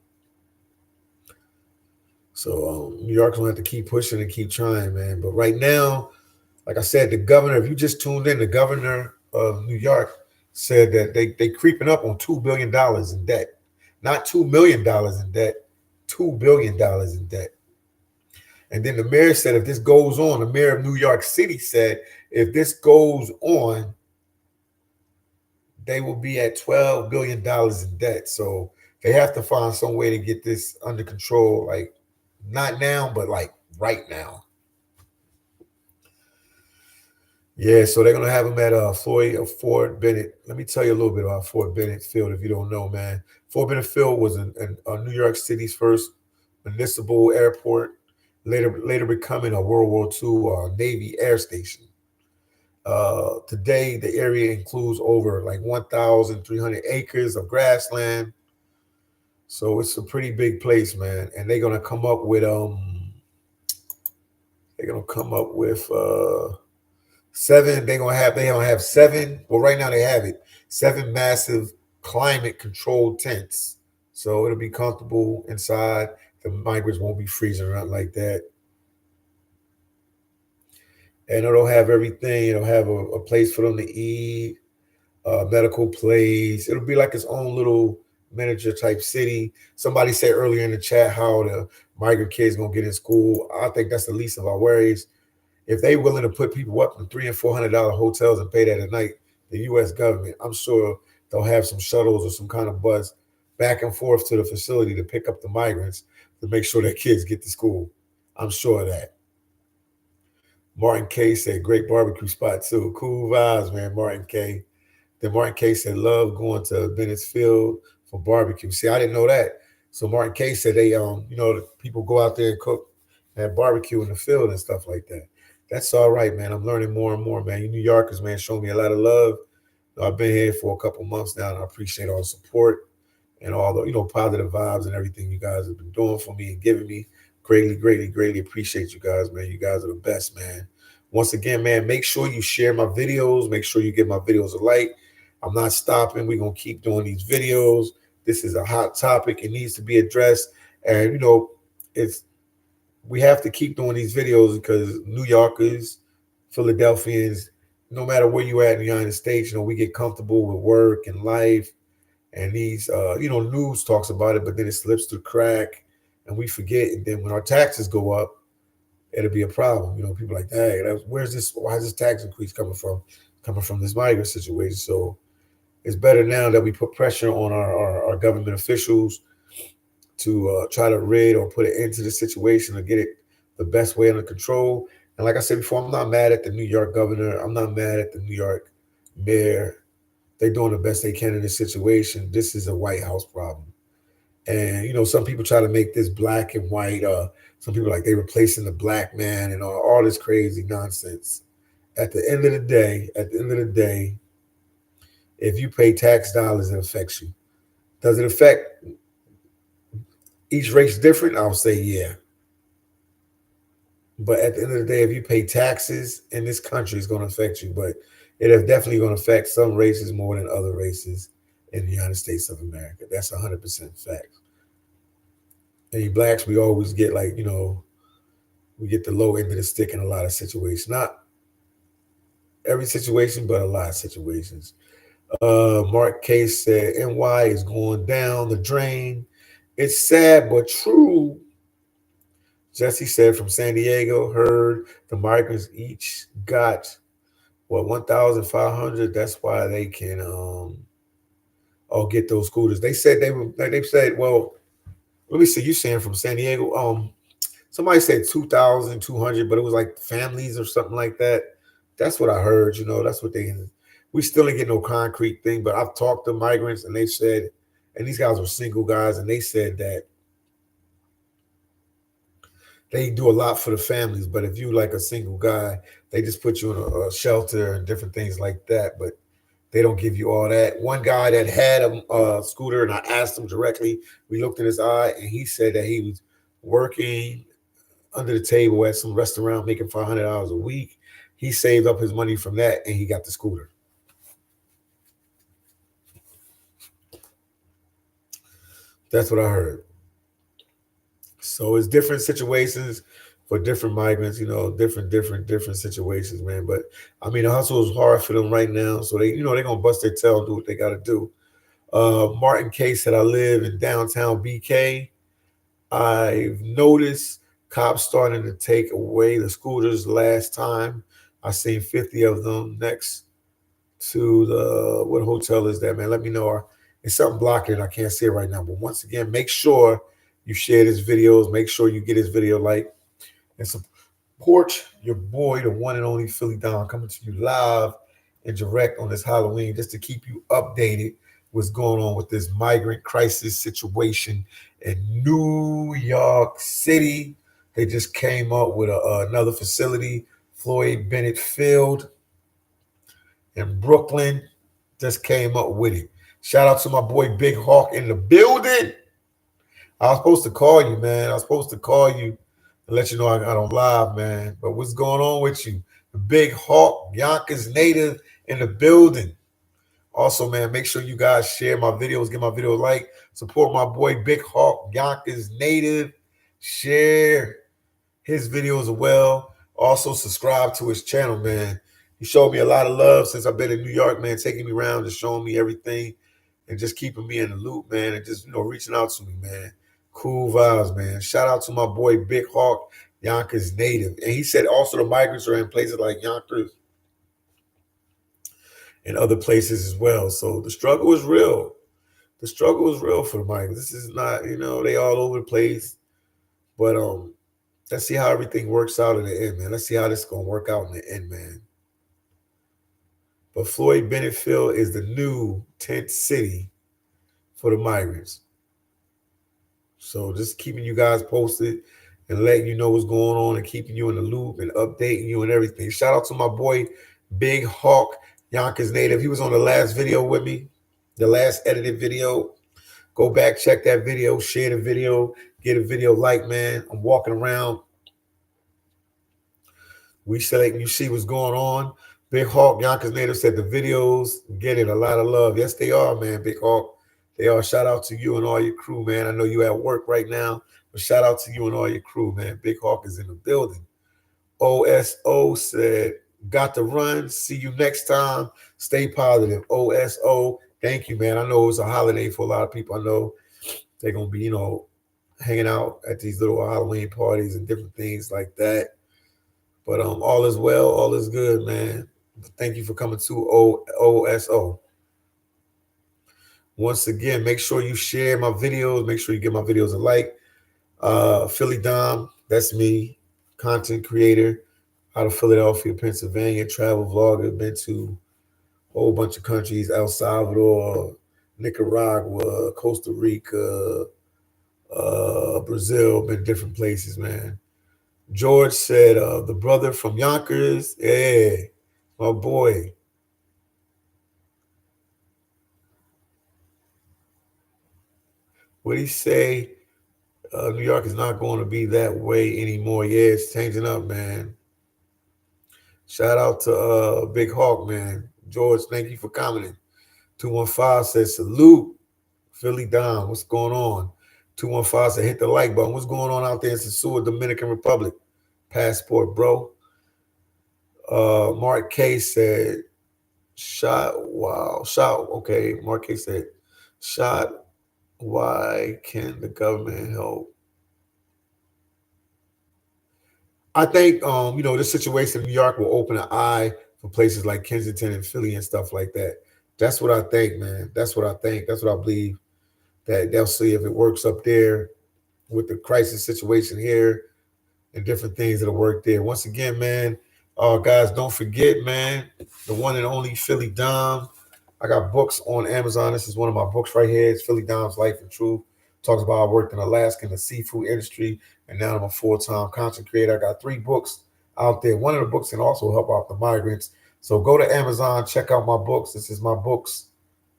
So New York's gonna have to keep pushing and keep trying, man. But right now, like I said, the governor, if you just tuned in, the governor of New York said that they creeping up on $2 billion in debt. Not $2 million in debt, $2 billion in debt. And then the mayor said, if this goes on, the mayor of New York City said, if this goes on, they will be at $12 billion in debt. So they have to find some way to get this under control, like not now, but like right now. Yeah, so they're gonna have them at Fort Bennett. Let me tell you a little bit about Fort Bennett Field if you don't know, man. Fort Bennett Field was New York City's first municipal airport, later becoming a World War II Navy air station. Today, the area includes over like 1,300 acres of grassland. So it's a pretty big place, man. And they're gonna come up with seven. They gonna have seven. Well, right now they have it. 7 massive climate controlled tents. So it'll be comfortable inside. The migrants won't be freezing around like that. And it'll have everything. It'll have a place for them to eat, medical place. It'll be like its own little miniature type city. Somebody said earlier in the chat how the migrant kids gonna get in school. I think that's the least of our worries. If they willing to put people up in $300 and $400 hotels and pay that a night, the U.S. government, I'm sure they'll have some shuttles or some kind of bus back and forth to the facility to pick up the migrants to make sure their kids get to school. I'm sure of that. Martin K said, great barbecue spot too. Cool vibes, man, Martin K. Then Martin K said, love going to Bennett's Field for barbecue. See, I didn't know that. So Martin K said they, the people go out there and cook and have barbecue in the field and stuff like that. That's all right, man. I'm learning more and more, man. You New Yorkers, man, show me a lot of love. I've been here for a couple months now, and I appreciate all the support and all the, positive vibes and everything you guys have been doing for me and giving me. Greatly, greatly, greatly appreciate you guys, man. You guys are the best, man. Once again, man, make sure you share my videos. Make sure you give my videos a like. I'm not stopping. We're going to keep doing these videos. This is a hot topic. It needs to be addressed. And it's we have to keep doing these videos because New Yorkers, Philadelphians, no matter where you at in the United States, we get comfortable with work and life, and these news talks about it, but then it slips through the crack, and we forget. And then when our taxes go up, it'll be a problem. People like, hey, where's this? Why is this tax increase coming from? Coming from this migrant situation. So it's better now that we put pressure on our government officials to try to rid or put an end to the situation or get it the best way under control. And like I said before, I'm not mad at the New York governor. I'm not mad at the New York mayor. They're doing the best they can in this situation. This is a White House problem. And some people try to make this black and white. Some people like they replacing the black man and all this crazy nonsense. At the end of the day, if you pay tax dollars, it affects you. Does it affect each race different? I'll say yeah. But at the end of the day, if you pay taxes in this country, it's going to affect you. But it is definitely going to affect some races more than other races in the United States of America. That's 100% fact. And you blacks, we always get we get the low end of the stick in a lot of situations. Not every situation, but a lot of situations. Mark Case said NY is going down the drain. It's sad but true. Jesse said from San Diego, heard the migrants each got 1,500. That's why they can get those scooters. They said they said, well, let me see, you saying from San Diego. Somebody said 2,200, but it was like families or something like that. That's what I heard. That's what we still didn't get no concrete thing, but I've talked to migrants and they said, and these guys were single guys, and they said that they do a lot for the families. But if you like a single guy, they just put you in a shelter and different things like that. But they don't give you all that. One guy that had a scooter, and I asked him directly, we looked in his eye, and he said that he was working under the table at some restaurant making $500 a week. He saved up his money from that, and he got the scooter. That's what I heard. So it's different situations for different migrants, different situations, man. But I mean, the hustle is hard for them right now. So they're gonna bust their tail and do what they gotta do. Martin K said, I live in downtown BK. I've noticed cops starting to take away the scooters. Last time I seen 50 of them next to the, what hotel is that, man? Let me know. Or it's something blocking it. I can't see it right now. But once again, make sure you share his videos. Make sure you get his video like and support your boy, the one and only phillydom, coming to you live and direct on this Halloween, just to keep you updated what's going on with this migrant crisis situation in New York City. They just came up with another facility, Floyd Bennett Field in Brooklyn. Just came up with it. Shout out to my boy Big Hawk in the building. I was supposed to call you, man. I was supposed to call you and let you know I got on live, man. But what's going on with you? The Big Hawk, Yonkers native in the building. Also, man, make sure you guys share my videos, give my video a like, support my boy Big Hawk, Yonkers native. Share his videos as well. Also, subscribe to his channel, man. He showed me a lot of love since I've been in New York, man, taking me around and showing me everything and just keeping me in the loop, man, and just, reaching out to me, man. Cool vibes, man. Shout out to my boy Big Hawk, Yonkers native. And he said also the migrants are in places like Yonkers and other places as well. So the struggle is real. The struggle is real for the migrants. This is not, they all over the place. But let's see how everything works out in the end, man. Let's see how this is gonna work out in the end, man. But Floyd Bennett Field is the new tent city for the migrants. So just keeping you guys posted and letting you know what's going on and keeping you in the loop and updating you and everything. Shout out to my boy Big Hawk, Yonkers native. He was on the last video with me, the last edited video. Go back, check that video, share the video, get a video like, man. I'm walking around. We select, you see what's going on. Big Hawk, Yonkers native said the videos getting a lot of love. Yes, they are, man. Big Hawk, They all shout out to you and all your crew, man. I know you at work right now, but shout out to you and all your crew, man. Big Hawk is in the building. OSO said, got to run. See you next time. Stay positive. OSO, thank you, man. I know it's a holiday for a lot of people. I know they're going to be, hanging out at these little Halloween parties and different things like that. But all is well, all is good, man. Thank you for coming to OSO. Once again, make sure you share my videos. Make sure you give my videos a like. phillydom, that's me, content creator out of Philadelphia, Pennsylvania, travel vlogger, been to a whole bunch of countries, El Salvador, Nicaragua, Costa Rica, Brazil, been different places, man. George said, the brother from Yonkers, yeah, my boy. What he say? New York is not going to be that way anymore. Yeah, it's changing up, man. Shout out to Big Hawk, man. George, thank you for commenting. 215 says, salute, Philly Dom. What's going on? 215 said, hit the like button. What's going on out there in Sasua, Dominican Republic? Passport, bro. Mark K said, shot, wow, shot. Okay, Mark K said, shot, why can the government help? I think this situation in New York will open an eye for places like Kensington and Philly and stuff like that. That's what I think, man. That's what I think. That's what I believe that they'll see if it works up there with the crisis situation here and different things that'll work there. Once again, man, guys, don't forget, man, the one and only Philly Dom. I got books on Amazon. This is one of my books right here. It's Philly Dom's Life and Truth. Talks about I worked in Alaska in the seafood industry, and now I'm a full-time content creator. I got 3 books out there. One of the books can also help out the migrants. So go to Amazon, check out my books. This is my books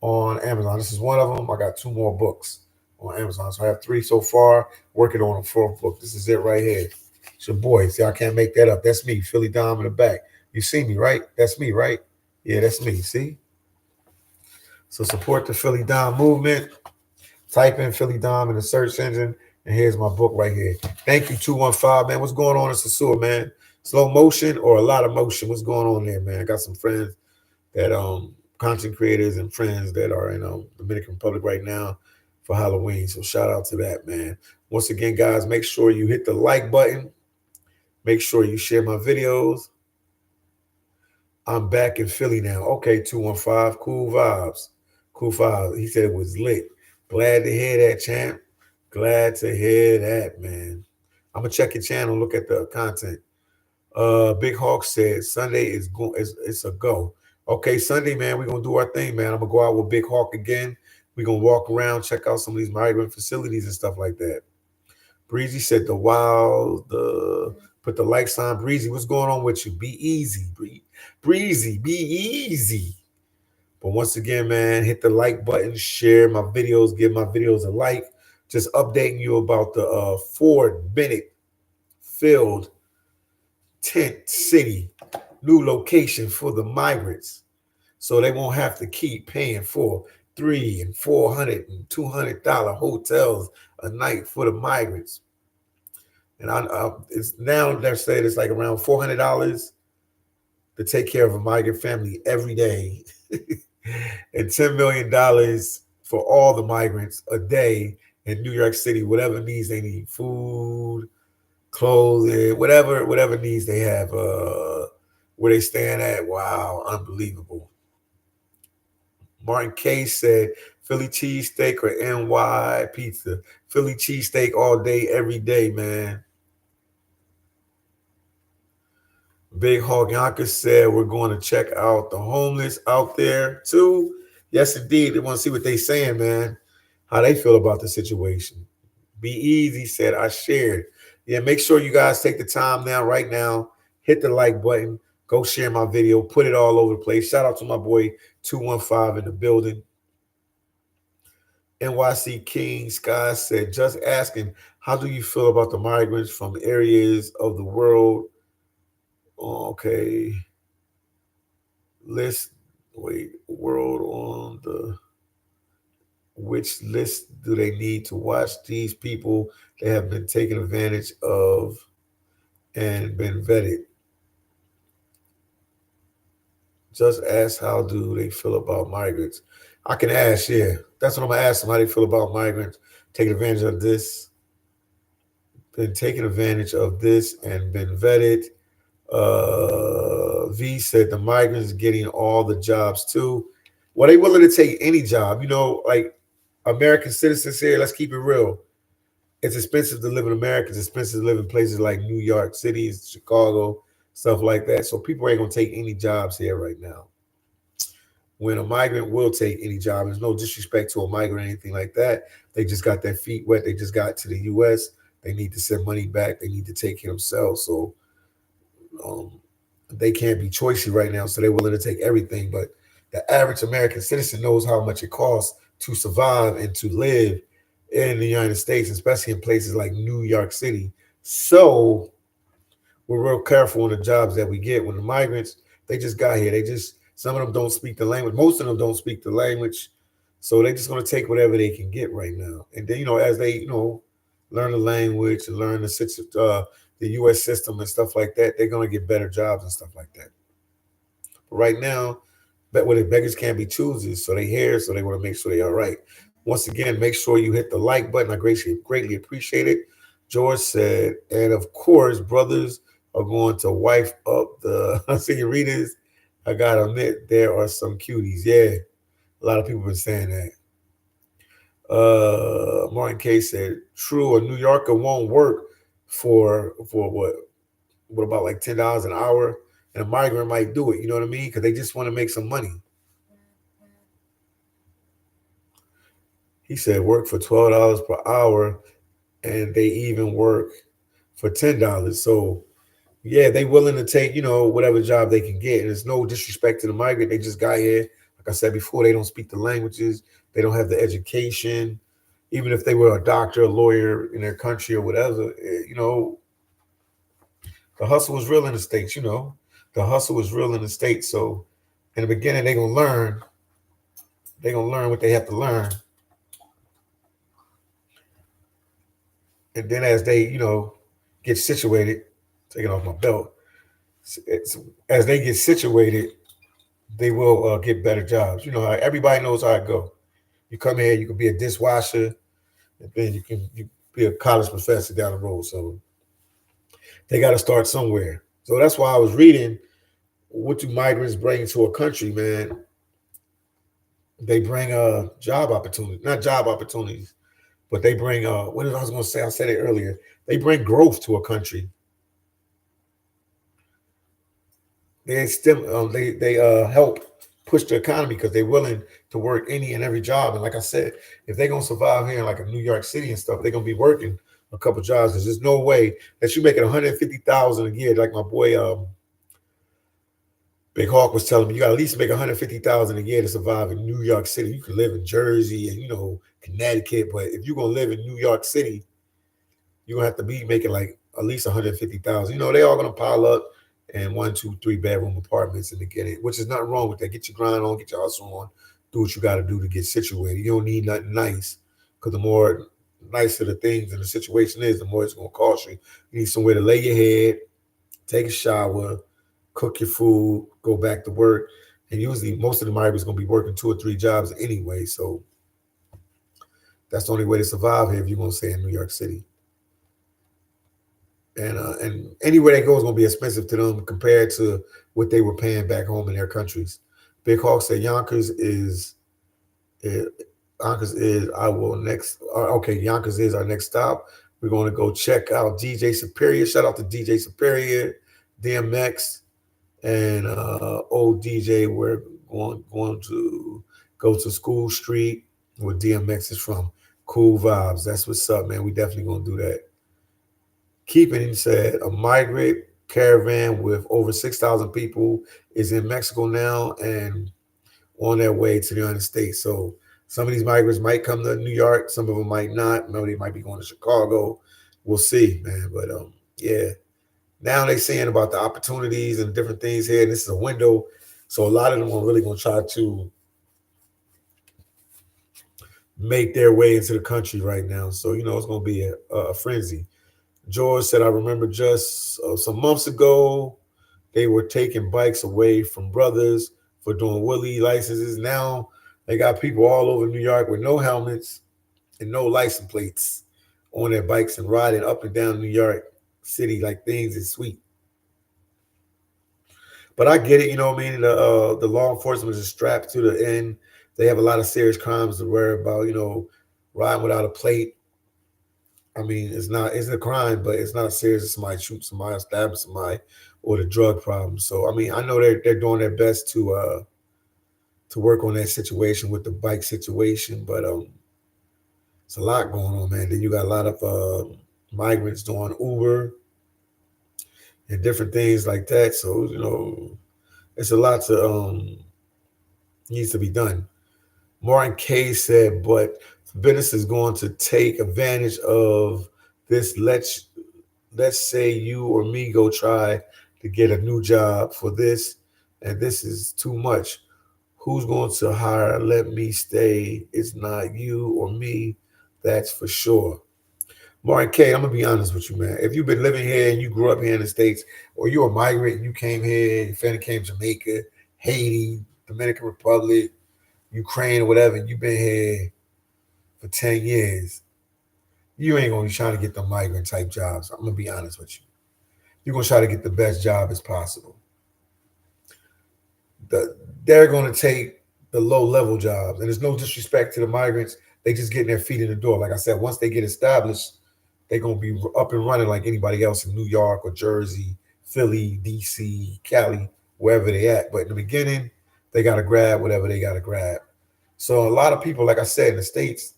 on Amazon. This is one of them. I got 2 more books on Amazon. So I have 3 so far, working on a 4th book. This is it right here. It's your boy. See, I can't make that up. That's me, Philly Dom in the back. You see me, right? That's me, right? Yeah, that's me. See? So support the Philly Dom movement. Type in Philly Dom in the search engine, and here's my book right here. Thank you, 215, man. What's going on in Sasua, man? Slow motion or a lot of motion? What's going on there, man? I got some friends that content creators and friends that are in Dominican Republic right now for Halloween. So shout out to that, man. Once again, guys, make sure you hit the like button. Make sure you share my videos. I'm back in Philly now. Okay, 215, cool vibes. Cool vibes. He said it was lit. Glad to hear that, champ. Glad to hear that, man. I'm gonna check your channel, look at the content. Big Hawk said Sunday is it's a go. Okay, Sunday, man, we're gonna do our thing, man. I'm gonna go out with Big Hawk again. We're gonna walk around, check out some of these migrant facilities and stuff like that. Breezy said the wild, put the like sign. Breezy, what's going on with you? Be easy, Breezy, be easy. But once again, man, hit the like button, share my videos, give my videos a like. Just updating you about the Floyd Bennett Field tent city, new location for the migrants. So they won't have to keep paying for $300 and $400 and $200 hotels a night for the migrants. And it's now they're saying it's like around $400 to take care of a migrant family every day, and $10 million for all the migrants a day in New York City, whatever needs they need, food, clothing, whatever needs they have, where they stand at. Wow, unbelievable. Martin K said Philly cheesesteak or NY pizza. Philly cheesesteak all day, every day, man. Big Hog Yonka said we're going to check out the homeless out there too. Yes, indeed. They want to see what they saying, man. How they feel about the situation. Be easy said I shared. Yeah, make sure you guys take the time now, right now. Hit the like button. Go share my video. Put it all over the place. Shout out to my boy 215 in the building. NYC King Sky said, just asking, how do you feel about the migrants from areas of the world? Okay. List, wait, world on the Which list do they need to watch? These people, they have been taken advantage of and been vetted. Just ask how do they feel about migrants. I can ask, yeah. That's what I'm gonna ask them, how they feel about migrants, taking advantage of this, been taking advantage of this and been vetted. V said the migrants getting all the jobs too. Well, they willing to take any job. Like American citizens here, let's keep it real. It's expensive to live in America. It's expensive to live in places like New York City, Chicago, stuff like that. So people ain't gonna take any jobs here right now. When a migrant will take any job, there's no disrespect to a migrant or anything like that. They just got their feet wet. They just got to the U.S. They need to send money back. They need to take care of themselves. So um, they can't be choicy right now. So they're willing to take everything. But the average American citizen knows how much it costs to survive and to live in the United States, especially in places like New York City. So we're real careful on the jobs that we get. When the migrants, they just got here. Some of them don't speak the language. Most of them don't speak the language. So they're just going to take whatever they can get right now. And then, as they, learn the language and learn the U.S. system and stuff like that, they're going to get better jobs and stuff like that. But right now, but what the beggars can't be choosers. So they here, so they want to make sure they're all right. Once again, make sure you hit the like button. I greatly appreciate it. George said, and of course, brothers are going to wife up the senoritas. I gotta admit, there are some cuties. Yeah, a lot of people have been saying that. Martin K said, true, a New Yorker won't work for what about like $10 an hour? And a migrant might do it, you know what I mean? Because they just want to make some money. He said work for $12 per hour, and they even work for $10. So yeah, they willing to take, whatever job they can get. And there's no disrespect to the migrant. They just got here. Like I said before, they don't speak the languages. They don't have the education. Even if they were a doctor, a lawyer in their country or whatever, the hustle is real in the States. The hustle is real in the States. So in the beginning, they're gonna learn what they have to learn. And then as they, get situated, taking off my belt, as they get situated, they will get better jobs. Everybody knows how it go. You come here, you can be a dishwasher, and then you be a college professor down the road. So they got to start somewhere. So that's why I was reading, what do migrants bring to a country, man? They bring job opportunities, not job opportunities, but they bring what I was going to say. I said it earlier. They bring growth to a country. They help push the economy because they're willing to work any and every job. And like I said, if they're gonna survive here in like a New York City and stuff, they're gonna be working a couple jobs. Because there's no way that you making 150,000 a year, like my boy Big Hawk was telling me. You got to at least make 150,000 a year to survive in New York City. You can live in Jersey and Connecticut, but if you're gonna live in New York City, you're gonna have to be making like at least 150,000. They all gonna pile up in 1, 2, 3 bedroom apartments in the beginning, which is nothing wrong with that. Get your grind on, get your hustle on, do what you got to do to get situated. You don't need nothing nice, because the more nicer the things and the situation is, the more it's gonna cost you. You need somewhere to lay your head, take a shower, cook your food, go back to work. And usually most of the migrants gonna be working 2 or 3 jobs anyway. So that's the only way to survive here if you're gonna stay in New York City. And anywhere they go is going to be expensive to them compared to what they were paying back home in their countries. Big Hawk said eh, Yonkers is I will next. Okay, Yonkers is our next stop. We're going to go check out DJ Superior. Shout out to DJ Superior, DMX, and old DJ. We're going to go to School Street, where DMX is from. Cool vibes. That's what's up, man. We definitely going to do that. Keeping said a migrant caravan with over 6,000 people is in Mexico now and on their way to the United States. So some of these migrants might come to New York, some of them might not. Maybe they might be going to Chicago. We'll see, man. But yeah, now they're saying about the opportunities and different things here. And this is a window, so a lot of them are really going to try to make their way into the country right now. So, it's going to be a frenzy. George said, I remember just some months ago, they were taking bikes away from brothers for doing Willie licenses. Now they got people all over New York with no helmets and no license plates on their bikes and riding up and down New York City like things is sweet. But I get it, you know what I mean? The law enforcement is strapped to the end. They have a lot of serious crimes to worry about, riding without a plate. I mean, it's a crime, but it's not as serious as somebody shoots somebody, stabbing somebody, or the drug problem. So I mean, I know they're doing their best to work on that situation with the bike situation, but it's a lot going on, man. Then you got a lot of migrants doing Uber and different things like that. So it's a lot to needs to be done. Martin K said, but business is going to take advantage of this. Let's say you or me go try to get a new job for this, and this is too much. Who's going to hire? Let me stay. It's not you or me, that's for sure. Martin K, I'm gonna be honest with you, man. If you've been living here and you grew up here in the States, or you're a migrant and you came here, your family came from Jamaica, Haiti, Dominican Republic, Ukraine, or whatever, and you've been here for 10 years, you ain't gonna be trying to get the migrant type jobs. I'm gonna be honest with you. You're gonna try to get the best job as possible. They're gonna take the low level jobs, and there's no disrespect to the migrants. They just getting their feet in the door. Like I said, once they get established, they're gonna be up and running like anybody else in New York or Jersey, Philly, DC, Cali, wherever they at. But in the beginning, they gotta grab whatever they gotta grab. So a lot of people, like I said, in the States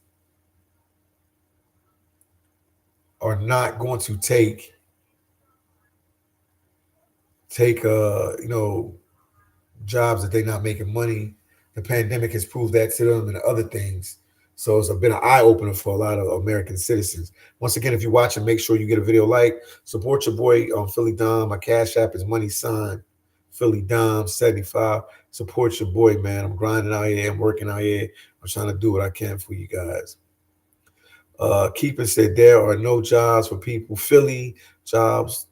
are not going to take jobs that they're not making money. The pandemic has proved that to them and other things. So it's been an eye opener for a lot of American citizens. Once again, if you're watching, make sure you get a video like. Support your boy on phillydom. My cash app is money sign phillydom75. Support your boy, man. I'm grinding out here. I'm working out here. I'm trying to do what I can for you guys. Keeping said there are no jobs for people. Philly jobs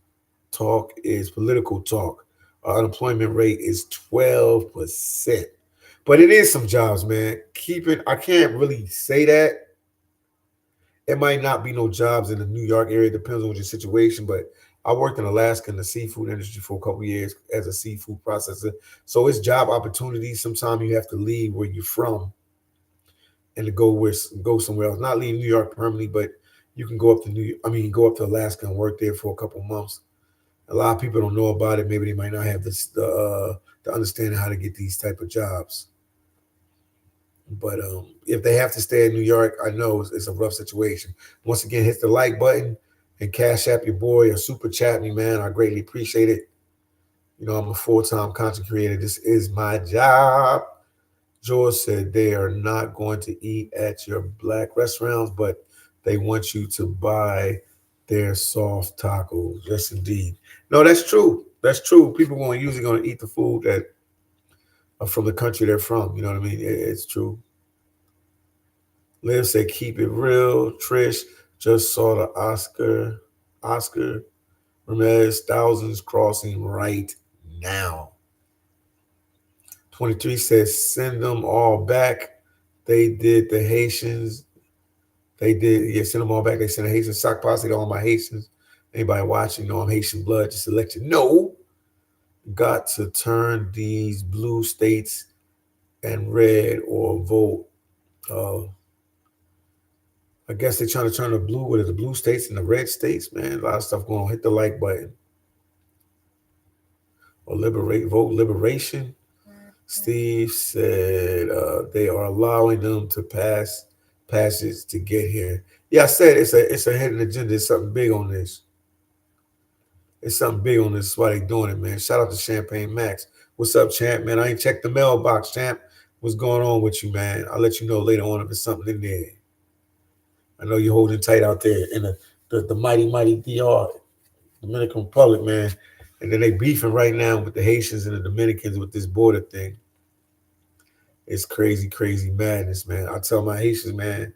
talk is political talk. Our unemployment rate is 12%. But it is some jobs, man. I can't really say that. It might not be no jobs in the New York area. It depends on your situation. But I worked in Alaska in the seafood industry for a couple of years as a seafood processor. So it's job opportunities. Sometimes you have to leave where you're from and to go somewhere else. Not leave New York permanently, but you can go up to go up to Alaska and work there for a couple of months. A lot of people don't know about it. Maybe they might not have the understanding how to get these type of jobs. But if they have to stay in New York, I know it's a rough situation. Once again, hit the like button and cash app your boy or super chat me, man. I greatly appreciate it. I'm a full-time content creator. This is my job. George said they are not going to eat at your black restaurants, but they want you to buy their soft tacos. Yes, indeed. No, that's true. That's true. People usually going to eat the food that are from the country they're from. You know what I mean? It's true. Liv said, keep it real. Trish just saw the Oscar Ramirez thousands crossing right now. 23 says, send them all back. They did the Haitians. They did, yeah, send them all back. They sent a Haitian sock posse to all my Haitians. Anybody watching, I'm Haitian blood, just to let you know. Got to turn these blue states and red or vote. I guess they're trying to turn the blue states and the red states, man. A lot of stuff going on. Hit the like button. Or vote liberation. Steve said they are allowing them to pass passage to get here. Yeah, I said it's a hidden agenda. It's something big on this. It's something big on this. That's why they doing it, man. Shout out to Champagne Max. What's up, champ, man? I ain't checked the mailbox, champ. What's going on with you, man? I'll let you know later on if there's something in there. I know you're holding tight out there in the mighty DR, Dominican Republic, man. And then they beefing right now with the Haitians and the Dominicans with this border thing. It's crazy, crazy madness, man. I tell my Haitians, man,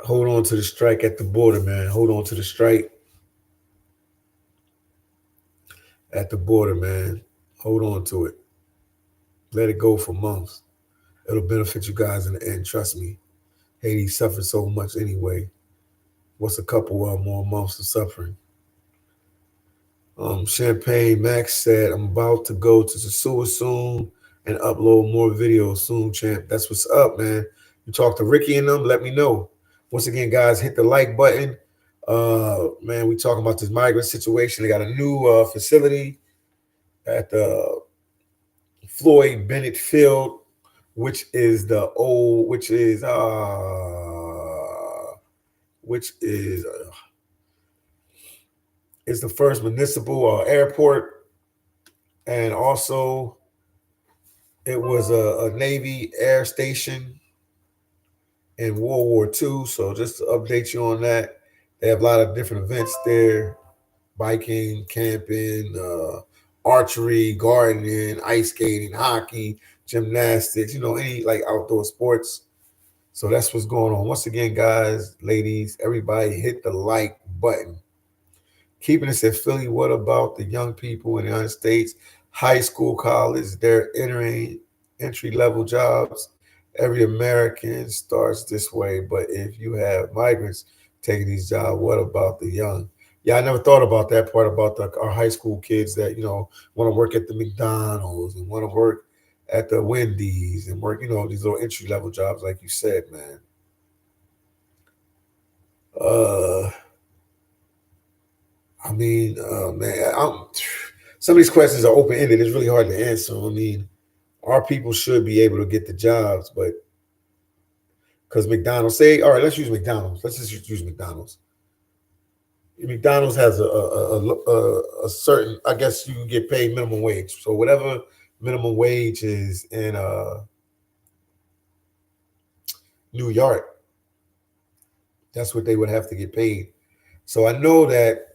hold on to the strike at the border, man. Hold on to the strike at the border, man. Hold on to it. Let it go for months. It'll benefit you guys in the end. Trust me. Haiti suffered so much anyway. What's a couple more months of suffering? Champagne Max said, I'm about to go to the sewer soon and upload more videos soon, champ. That's what's up, man. You talk to Ricky and them, let me know. Once again, guys, hit the like button. Man, we talking about this migrant situation. They got a new facility at the Floyd Bennett Field, which is the first municipal airport, and also it was a Navy air station in World War II. So just to update you on that, they have a lot of different events there: biking, camping, archery, gardening, ice skating, hockey, gymnastics. Any like outdoor sports. So that's what's going on. Once again, guys, ladies, everybody, hit the like button. Keeping us in Philly, what about the young people in the United States, high school, college? They're entering entry level jobs. Every American starts this way, but if you have migrants taking these jobs, what about the young? Yeah, I never thought about that part about our high school kids that want to work at the McDonald's and want to work at the Wendy's and work these little entry level jobs, like you said, man. Uh, Man, some of these questions are open ended. It's really hard to answer. I mean, our people should be able to get the jobs, but because McDonald's all right, let's use McDonald's. Let's just use McDonald's. McDonald's has a certain, I guess you can get paid minimum wage. So whatever minimum wage is in New York, that's what they would have to get paid. So I know that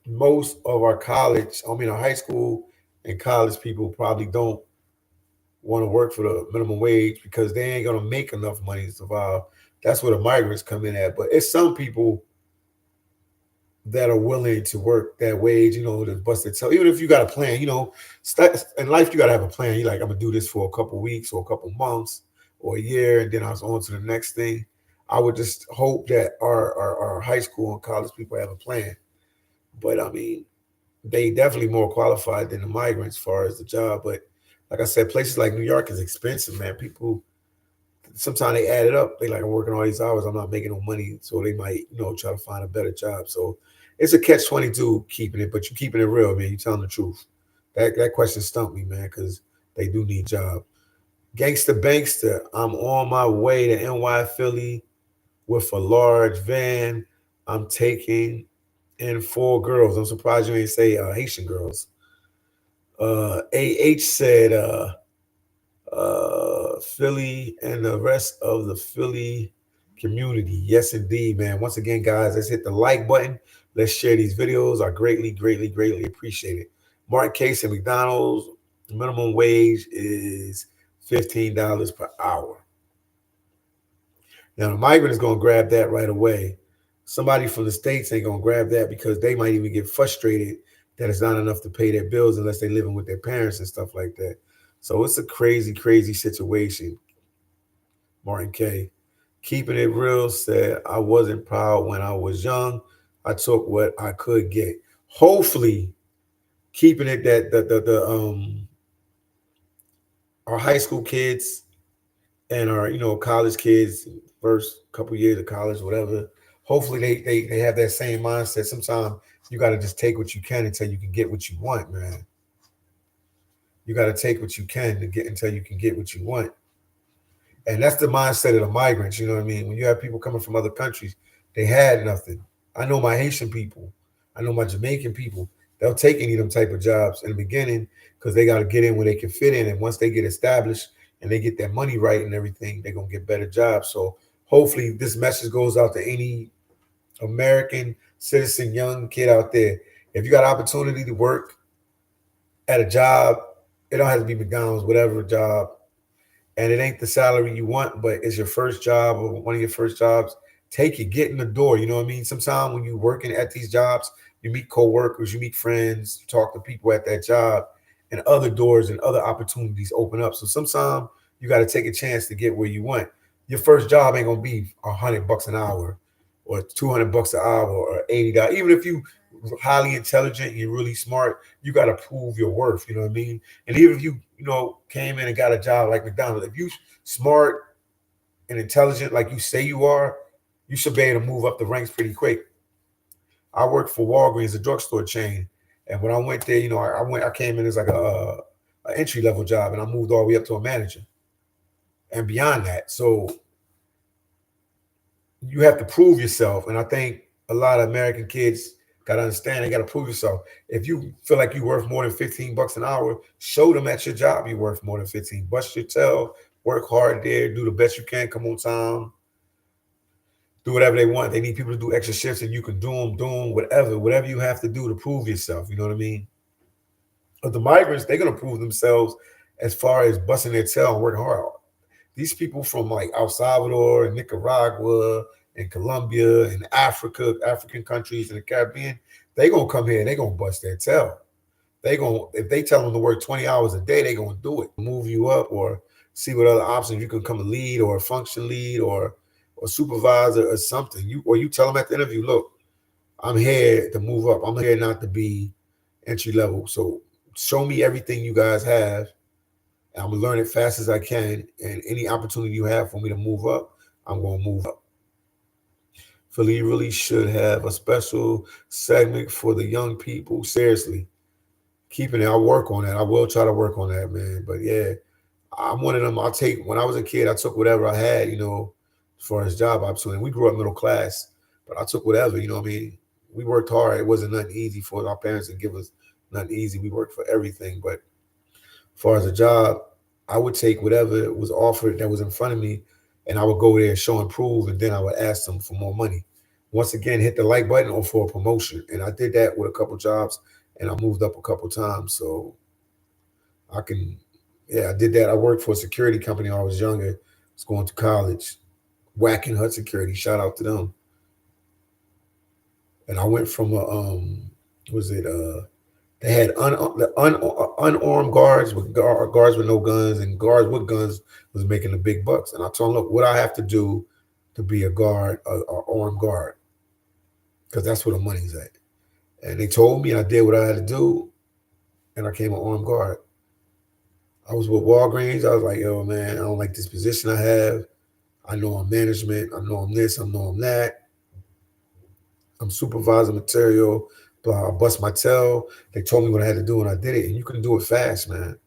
most of our high school and college people probably don't want to work for the minimum wage because they ain't gonna make enough money to survive. That's where the migrants come in at. But it's some people that are willing to work that wage, to bust their tail. Even if you got a plan, in life you gotta have a plan. You like, I'm gonna do this for a couple weeks or a couple months or a year, and then I was on to the next thing. I would just hope that our high school and college people have a plan. But I mean, they definitely more qualified than the migrants as far as the job. But like I said, places like New York is expensive, man. People sometimes they add it up. They like, I'm working all these hours, I'm not making no money, so they might try to find a better job. So it's a catch-22 keeping it, but you keeping it real, man. You telling the truth. That question stumped me, man, because they do need job. Gangsta Bankster, I'm on my way to NY Philly with a large van. I'm taking in 4 girls. I'm surprised you ain't say Haitian girls. AH said Philly and the rest of the Philly community. Yes, indeed, man. Once again, guys, let's hit the like button. Let's share these videos. I greatly, greatly, greatly appreciate it. Martin Case at McDonald's, minimum wage is $15 per hour. Now, the migrant is going to grab that right away. Somebody from the States ain't going to grab that because they might even get frustrated that it's not enough to pay their bills unless they're living with their parents and stuff like that. So it's a crazy, crazy situation. Martin K. Keeping it real said, I wasn't proud when I was young. I took what I could get. Hopefully, keeping it that our high school kids and our college kids, first couple years of college, whatever. Hopefully they have that same mindset. Sometimes you got to just take what you can until you can get what you want, man. You got to take what you can to get until you can get what you want. And that's the mindset of the migrants. You know what I mean? When you have people coming from other countries, they had nothing. I know my Haitian people. I know my Jamaican people. They'll take any of them type of jobs in the beginning because they got to get in where they can fit in. And once they get established and they get their money right and everything, they're going to get better jobs. So hopefully this message goes out to any American citizen, young kid out there. If you got opportunity to work at a job It don't have to be McDonald's, whatever job, and it ain't the salary you want, but it's your first job or one of your first jobs. Take it, get in the door. You know what I mean? Sometimes when you're working at these jobs, you meet coworkers, you meet friends, you talk to people at that job, and other doors and other opportunities open up. So sometimes you got to take a chance to get where you want. Your first job ain't gonna be $100 an hour, or $200 an hour, or $80. Even if you highly intelligent and you're really smart, you got to prove your worth. You know what I mean? And even if you came in and got a job like McDonald's, if you smart and intelligent like you say you are, you should be able to move up the ranks pretty quick. I worked for Walgreens, a drugstore chain, and when I went there, I came in as like a entry level job, and I moved all the way up to a manager and beyond that. So you have to prove yourself, and I think a lot of American kids got to understand they got to prove yourself. If you feel like you're worth more than $15 an hour, show them at your job you're worth more than 15. Bust your tail, work hard there, do the best you can, come on time, do whatever they want. They need people to do extra shifts, and you can do them, whatever you have to do to prove yourself. You know what I mean? But the migrants, they're gonna prove themselves as far as busting their tail and working hard. These people from like El Salvador and Nicaragua and Colombia and African countries in the Caribbean, they gonna come here and they gonna bust their tail. If they tell them to work 20 hours a day, they gonna do it. Move you up, or see what other options you can come a lead or a function lead or supervisor or something. You tell them at the interview, look, I'm here to move up. I'm here not to be entry level. So show me everything you guys have. I'm gonna learn it fast as I can. And any opportunity you have for me to move up, I'm gonna move up. Philly really should have a special segment for the young people. Seriously, keeping it. I'll work on that. I will try to work on that, man. But yeah, I'm one of them. When I was a kid, I took whatever I had, as far as job opportunity. We grew up middle class, but I took whatever, you know what I mean? We worked hard. It wasn't nothing easy for our parents to give us nothing easy. We worked for everything. But as far as a job, I would take whatever was offered that was in front of me, and I would go there and show and prove, and then I would ask them for more money. Once again, hit the like button or for a promotion. And I did that with a couple jobs, and I moved up a couple times. So I can, yeah, I did that. I worked for a security company when I was younger. I was going to college, Whacking Hut Security. Shout out to them. And I went from they had unarmed guards with guards with no guns, and guards with guns was making the big bucks. And I told them, look, what I have to do to be a guard, a armed guard, because that's where the money's at. And they told me, and I did what I had to do, and I came an armed guard. I was with Walgreens. I was like, yo, man, I don't like this position I have. I know I'm management. I know I'm this. I know I'm that. I'm supervising material. Blah, I bust my tail. They told me what I had to do, and I did it. And you can do it fast, man.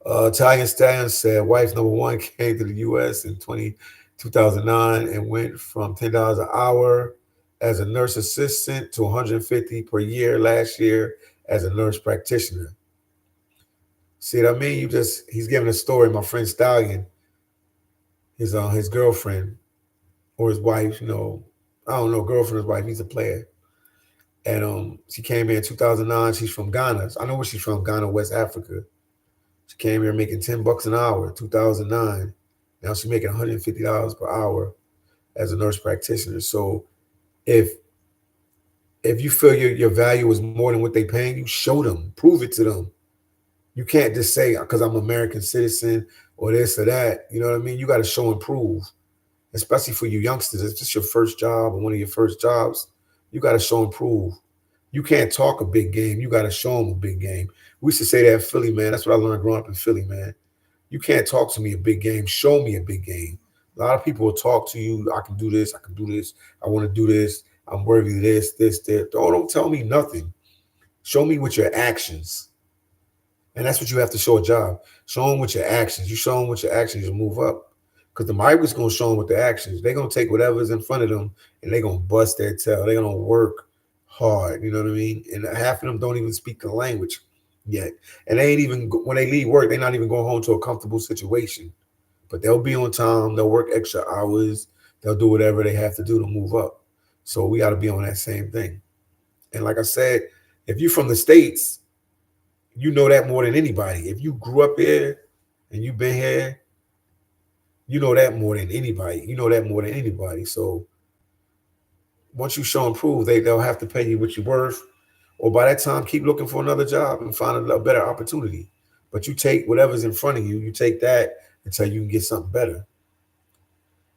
Italian Stallion said, wife number one came to the U.S. in 2009 and went from $10 an hour as a nurse assistant to $150 per year last year as a nurse practitioner. See what I mean? He's giving a story. My friend Stallion, his girlfriend or his wife, I don't know, girlfriend or wife, he's a player. And she came here in 2009. She's from Ghana. I know where she's from, Ghana, West Africa. She came here making $10 an hour, 2009. Now she's making $150 per hour as a nurse practitioner. So if you feel your value is more than what they paying you, show them, prove it to them. You can't just say, because I'm an American citizen or this or that. You know what I mean? You got to show and prove, especially for you youngsters. It's just your first job or one of your first jobs. You got to show and prove. You can't talk a big game. You got to show them a big game. We used to say that in Philly, man. That's what I learned growing up in Philly, man. You can't talk to me a big game. Show me a big game. A lot of people will talk to you. I can do this. I can do this. I want to do this. I'm worthy of this, this, this. Don't tell me nothing. Show me with your actions. And that's what you have to show a job. Show them with your actions. You show them with your actions, you move up. Because the migrants going to show them with their actions. They're going to take whatever's in front of them and they're going to bust their tail. They're going to work hard. You know what I mean? And half of them don't even speak the language yet. And they ain't even, when they leave work, they're not even going home to a comfortable situation. But they'll be on time. They'll work extra hours. They'll do whatever they have to do to move up. So we got to be on that same thing. And like I said, if you're from the States, You know that more than anybody. If you grew up here and you've been here, you know that more than anybody. You know that more than anybody. So once you show and prove, they'll have to pay you what you're worth, or by that time, keep looking for another job and find a better opportunity. But you take whatever's in front of you, you take that until you can get something better.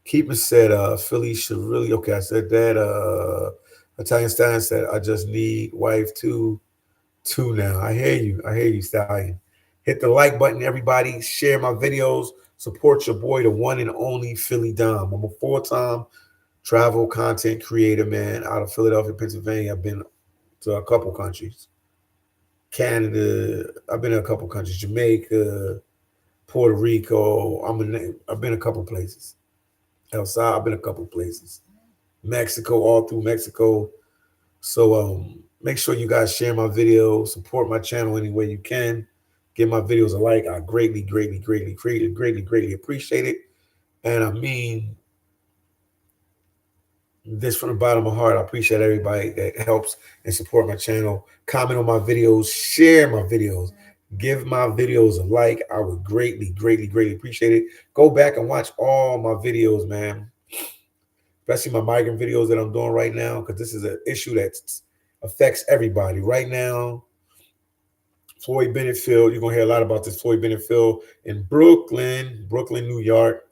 Keeping said, Philly should really okay. I said that. Italian Stallion said, I just need wife two now. I hear you. I hear you, Stallion. Hit the like button, everybody. Share my videos. Support your boy, the one and only Philly Dom. I'm a full-time travel content creator, man, out of Philadelphia, Pennsylvania. I've been to a couple countries. Canada. I've been in a couple countries. Jamaica, Puerto Rico. I've been a couple places. El Salvador. I've been a couple places. Mexico, all through Mexico. So make sure you guys share my video, support my channel any way you can. Give my videos a like. I greatly appreciate it. And I mean this from the bottom of my heart. I appreciate everybody that helps and support my channel. Comment on my videos, share my videos, give my videos a like. I would greatly appreciate it. Go back and watch all my videos, man. Especially my migrant videos that I'm doing right now, because this is an issue that affects everybody. Right now, Floyd Bennett Field, you're going to hear a lot about this Floyd Bennett Field in Brooklyn, New York,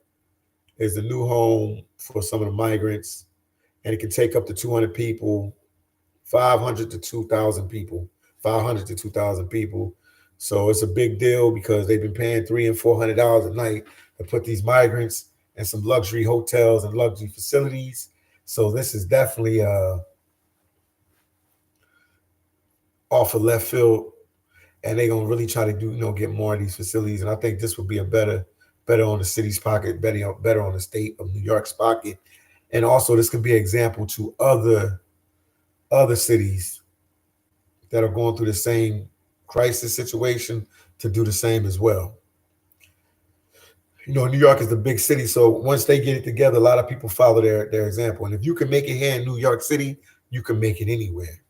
is the new home for some of the migrants. And it can take up to 200 people, 500 to 2,000 people, 500 to 2,000 people. So it's a big deal because they've been paying $300 and $400 a night to put these migrants in some luxury hotels and luxury facilities. So this is definitely off of left field, and they're gonna really try to do, get more of these facilities. And I think this would be a better on the city's pocket, better on the state of New York's pocket. And also this could be an example to other cities that are going through the same crisis situation to do the same as well. New York is the big city, so once they get it together, a lot of people follow their example. And if you can make it here in New York City, you can make it anywhere.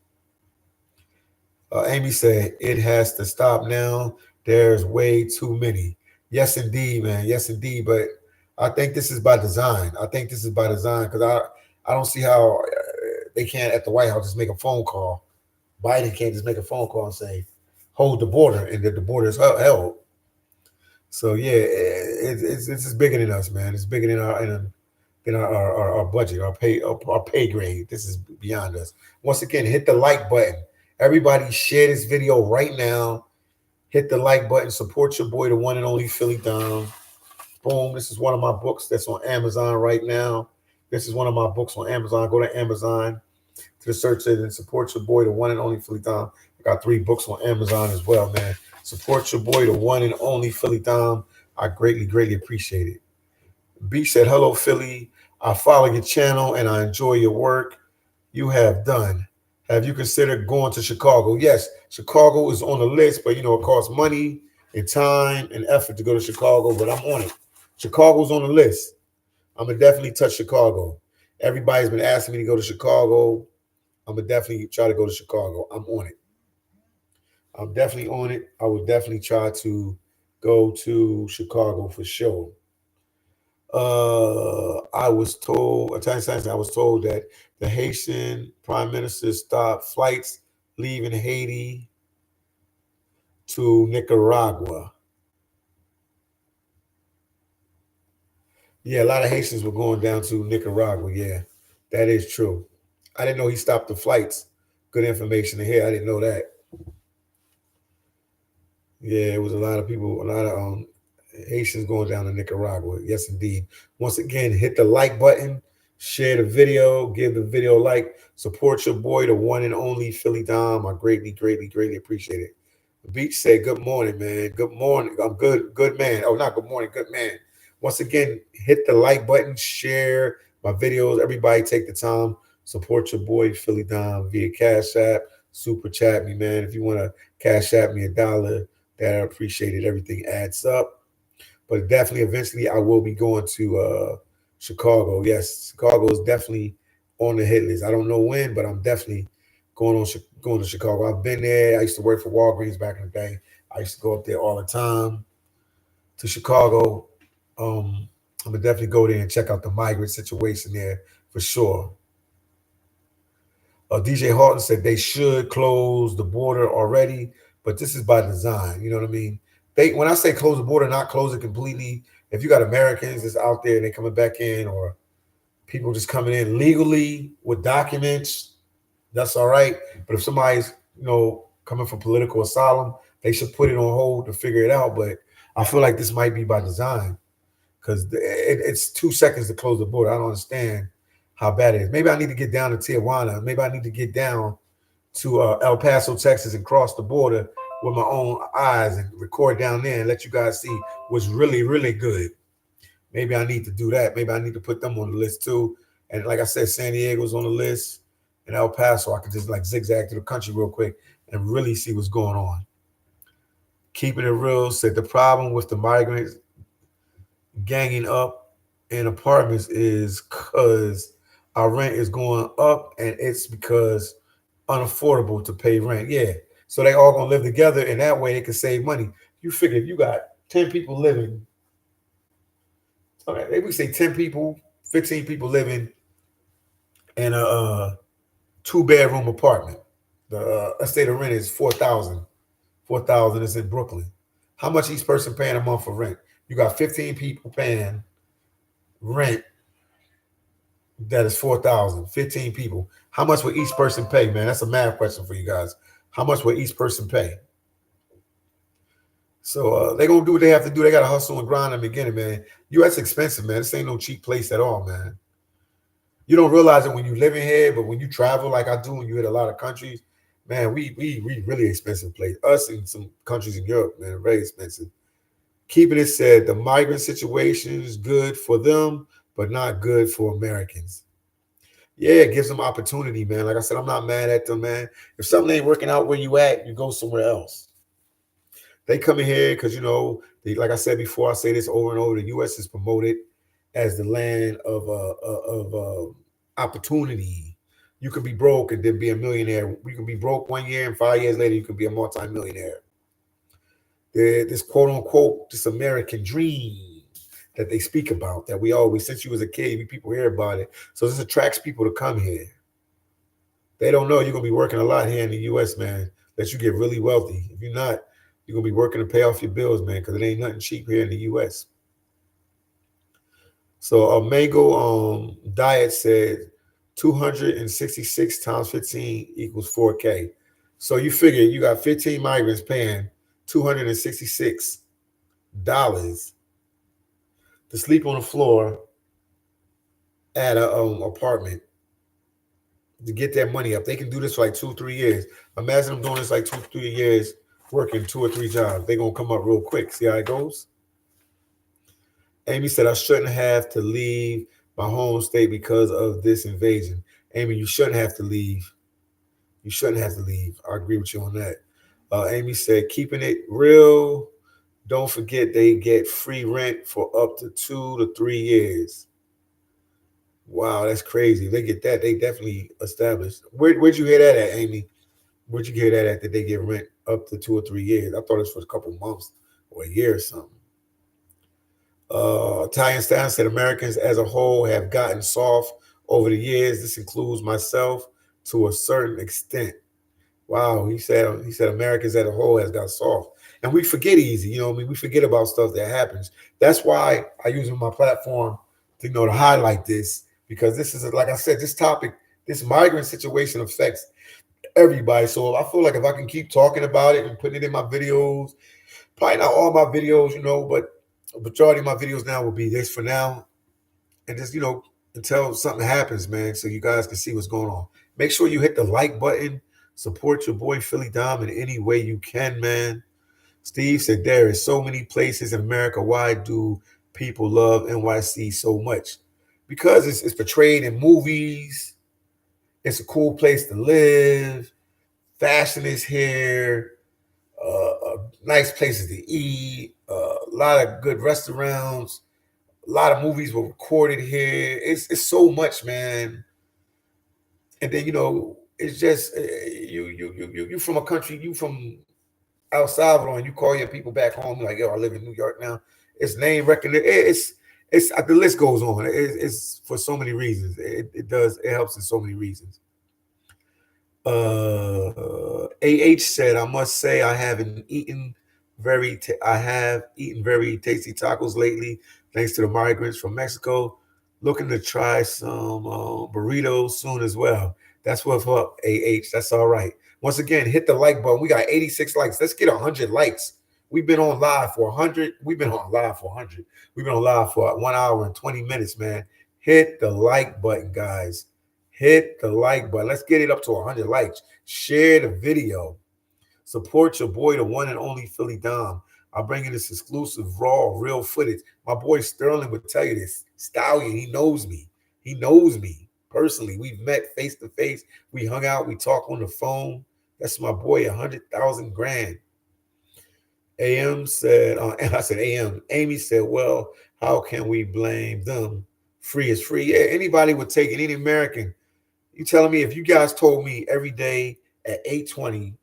Amy said, it has to stop now. There's way too many. Yes, indeed, man. Yes, indeed. But I think this is by design. Because I don't see how they can't at the White House just make a phone call. Biden can't just make a phone call and say, hold the border, and that the border is held. So yeah, it's bigger than us, man. It's bigger than our budget, our pay grade. This is beyond us. Once again, hit the like button. Everybody share this video right now. Hit the like button. Support your boy, the one and only Philly Dom. Boom. This is one of my books that's on Amazon right now. This is one of my books on Amazon. Go to Amazon to the search it and support your boy, the one and only Philly Dom. I got 3 books on Amazon as well, man. Support your boy, the one and only Philly Dom. I greatly appreciate it. B said, hello, Philly. I follow your channel and I enjoy your work you have done. Have you considered going to Chicago? Yes, Chicago is on the list, but it costs money and time and effort to go to Chicago, but I'm on it. Chicago's on the list. I'm going to definitely touch Chicago. Everybody's been asking me to go to Chicago. I'm going to definitely try to go to Chicago. I'm on it. I'm definitely on it. I would definitely try to go to Chicago for sure. I was told that the Haitian Prime Minister stopped flights leaving Haiti to Nicaragua. Yeah, a lot of Haitians were going down to Nicaragua. Yeah, that is true. I didn't know he stopped the flights. Good information to hear. I didn't know that. Yeah, it was a lot of people, a lot of Haitians going down to Nicaragua. Yes, indeed. Once again, hit the like button, share the video, give the video a like, support your boy, the one and only Philly Dom. I greatly appreciate it. The Beach said, good morning, man. Good morning. I'm good man. Oh, not good morning, good man. Once again, hit the like button, share my videos. Everybody take the time, support your boy, Philly Dom, via Cash App, Super Chat me, man. If you want to Cash App me $1, that I appreciate it. Everything adds up. But definitely, eventually, I will be going to Chicago. Yes, Chicago is definitely on the hit list. I don't know when, but I'm definitely going to Chicago. I've been there. I used to work for Walgreens back in the day. I used to go up there all the time to Chicago. I'm gonna definitely go there and check out the migrant situation there for sure. DJ Horton said they should close the border already, but this is by design. You know what I mean? They when I say close the border, not close it completely. If you got Americans that's out there and they coming back in, or people just coming in legally with documents, that's all right. But if somebody's coming for political asylum, they should put it on hold to figure it out. But I feel like this might be by design because it's 2 seconds to close the border. I don't understand how bad it is. Maybe I need to get down to Tijuana. Maybe I need to get down to El Paso, Texas, and cross the border with my own eyes and record down there and let you guys see what's really, really good. Maybe I need to do that. Maybe I need to put them on the list too. And like I said, San Diego's on the list and El Paso. I could just like zigzag through the country real quick and really see what's going on. Keeping it real said the problem with the migrants ganging up in apartments is because our rent is going up and it's because unaffordable to pay rent. Yeah. So they all gonna live together and that way they can save money. You figure if you got 10 people living, okay, we say 10 people, 15 people living in a 2-bedroom apartment. Let's say the rent is 4,000. 4,000 is in Brooklyn. How much each person paying a month for rent? You got 15 people paying rent. That is 4,000. 15 people. How much will each person pay, man? That's a math question for you guys. How much will each person pay? So they're gonna do what they have to do. They gotta hustle and grind in the beginning, man. US expensive, man. This ain't no cheap place at all, man. You don't realize it when you live in here, but when you travel like I do, and you hit a lot of countries, man, we really expensive place. Us and some countries in Europe, man, very expensive. Keeping it said the migrant situation is good for them, but not good for Americans. Yeah, it gives them opportunity, man. Like I said, I'm not mad at them, man. If something ain't working out where you at, you go somewhere else. They come in here because, like I said before, I say this over and over, the U.S. is promoted as the land of opportunity. You could be broke and then be a millionaire. You can be broke 1 year and 5 years later, you could be a multimillionaire. This quote unquote, this American dream that they speak about that we always, since you was a kid, people hear about it. So this attracts people to come here. They don't know you're going to be working a lot here in the U.S., man, that you get really wealthy. If you're not, you're going to be working to pay off your bills, man, because it ain't nothing cheap here in the U.S. So Mango Diet said 266 times 15 equals 4K. So you figure you got 15 migrants paying $266 to sleep on the floor at a apartment to get that money up. They can do this for like 2-3 years. Imagine them doing this like 2-3 years, working 2 or 3 jobs. They're going to come up real quick. See how it goes? Amy said, I shouldn't have to leave my home state because of this invasion. Amy, you shouldn't have to leave. You shouldn't have to leave. I agree with you on that. Amy said, keeping it real, don't forget they get free rent for up to 2 to 3 years. Wow, that's crazy. If they get that, they definitely established. Where'd you hear that at, Amy? Where'd you hear that at, that they get rent up to 2 or 3 years? I thought it was for a couple months or a year or something. Italian Stan said Americans as a whole have gotten soft over the years. This includes myself to a certain extent. Wow, he said Americans as a whole has got soft. And we forget easy, we forget about stuff that happens. That's why I use my platform to, to highlight this, because this is, like I said, this topic, this migrant situation affects everybody. So I feel like if I can keep talking about it and putting it in my videos, probably not all my videos, but a majority of my videos now will be this for now. And just, until something happens, man, so you guys can see what's going on. Make sure you hit the like button. Support your boy phillydom in any way you can, man. Steve said there is so many places in America. Why do people love NYC so much? Because it's portrayed in movies. It's a cool place to live. Fashion is here. Nice places to eat. A lot of good restaurants. A lot of movies were recorded here. It's so much, man. And then, it's just you from a country, you from El Salvador, and you call your people back home like, yo, I live in New York now. It's name recognition. It's the list goes on. It's for so many reasons. It helps in so many reasons. AH said, I must say I have eaten very tasty tacos lately, thanks to the migrants from Mexico. Looking to try some burritos soon as well. That's what's up, AH. That's all right. Once again, hit the like button. We got 86 likes. Let's get 100 likes. We've been on live for 100. We've been on live for 100. We've been on live for 1 hour and 20 minutes, man. Hit the like button, guys. Hit the like button. Let's get it up to 100 likes. Share the video. Support your boy, the one and only phillydom. I'm bringing this exclusive, raw, real footage. My boy Sterling would tell you this. Stallion, he knows me. He knows me personally. We've met face to face. We hung out. We talk on the phone. That's my boy, 100,000 grand. AM said, and I said, AM. Amy said, well, how can we blame them? Free is free. Yeah, anybody would take it. Any American. You telling me if you guys told me every day at 8:20,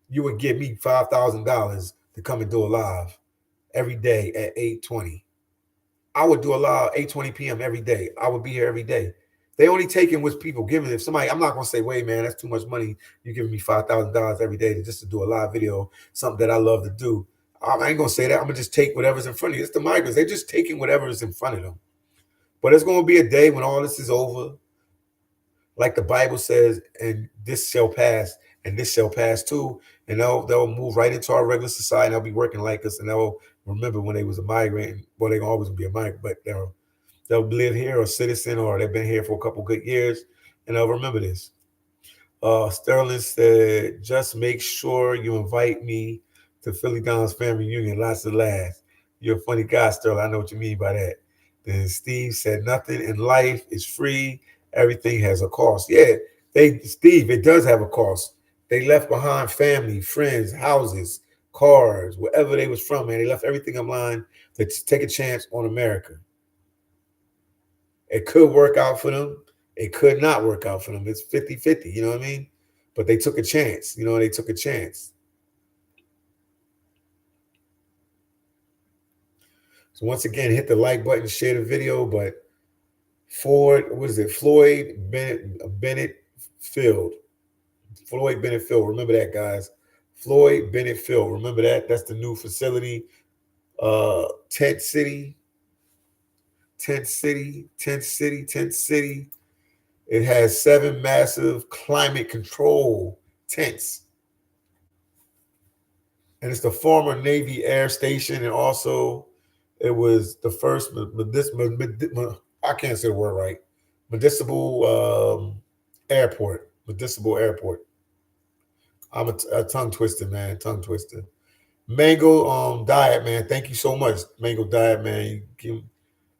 you would give me $5,000 to come and do a live every day at 8:20. I would do a live 8:20 p.m. every day. I would be here every day. They only taking what's people giving. If somebody, I'm not gonna say, wait, man, that's too much money. You giving me $5,000 every day just to do a live video, something that I love to do. I ain't gonna say that. I'm gonna just take whatever's in front of you. It's the migrants. They're just taking whatever is in front of them. But it's gonna be a day when all this is over, like the Bible says, and this shall pass, and this shall pass too. And they'll move right into our regular society. They'll be working like us, and they'll remember when they was a migrant. Well, they're gonna always be a migrant, but they'll live here or citizen, or they've been here for a couple good years, and they'll remember this. Sterling said, just make sure you invite me to Philly Don's family reunion. Lots of laughs. You're a funny guy, Sterling. I know what you mean by that. Then Steve said, nothing in life is free. Everything has a cost. Yeah, Steve, it does have a cost. They left behind family, friends, houses, cars, wherever they was from, man. They left everything in line to take a chance on America. It could work out for them. It could not work out for them. It's 50-50, you know what I mean? But they took a chance. They took a chance. So once again, hit the like button, share the video. But Floyd Bennett Field. Floyd Bennett Field. Remember that, guys. Floyd Bennett Field. Remember that. That's the new facility. Tent City. It has 7 massive climate control tents. And it's the former Navy Air Station. And also, it was the first, I can't say the word right, municipal airport. Municipal airport. I'm a tongue twister, man. Tongue twister. Mango Diet, man. Thank you so much, Mango Diet, man.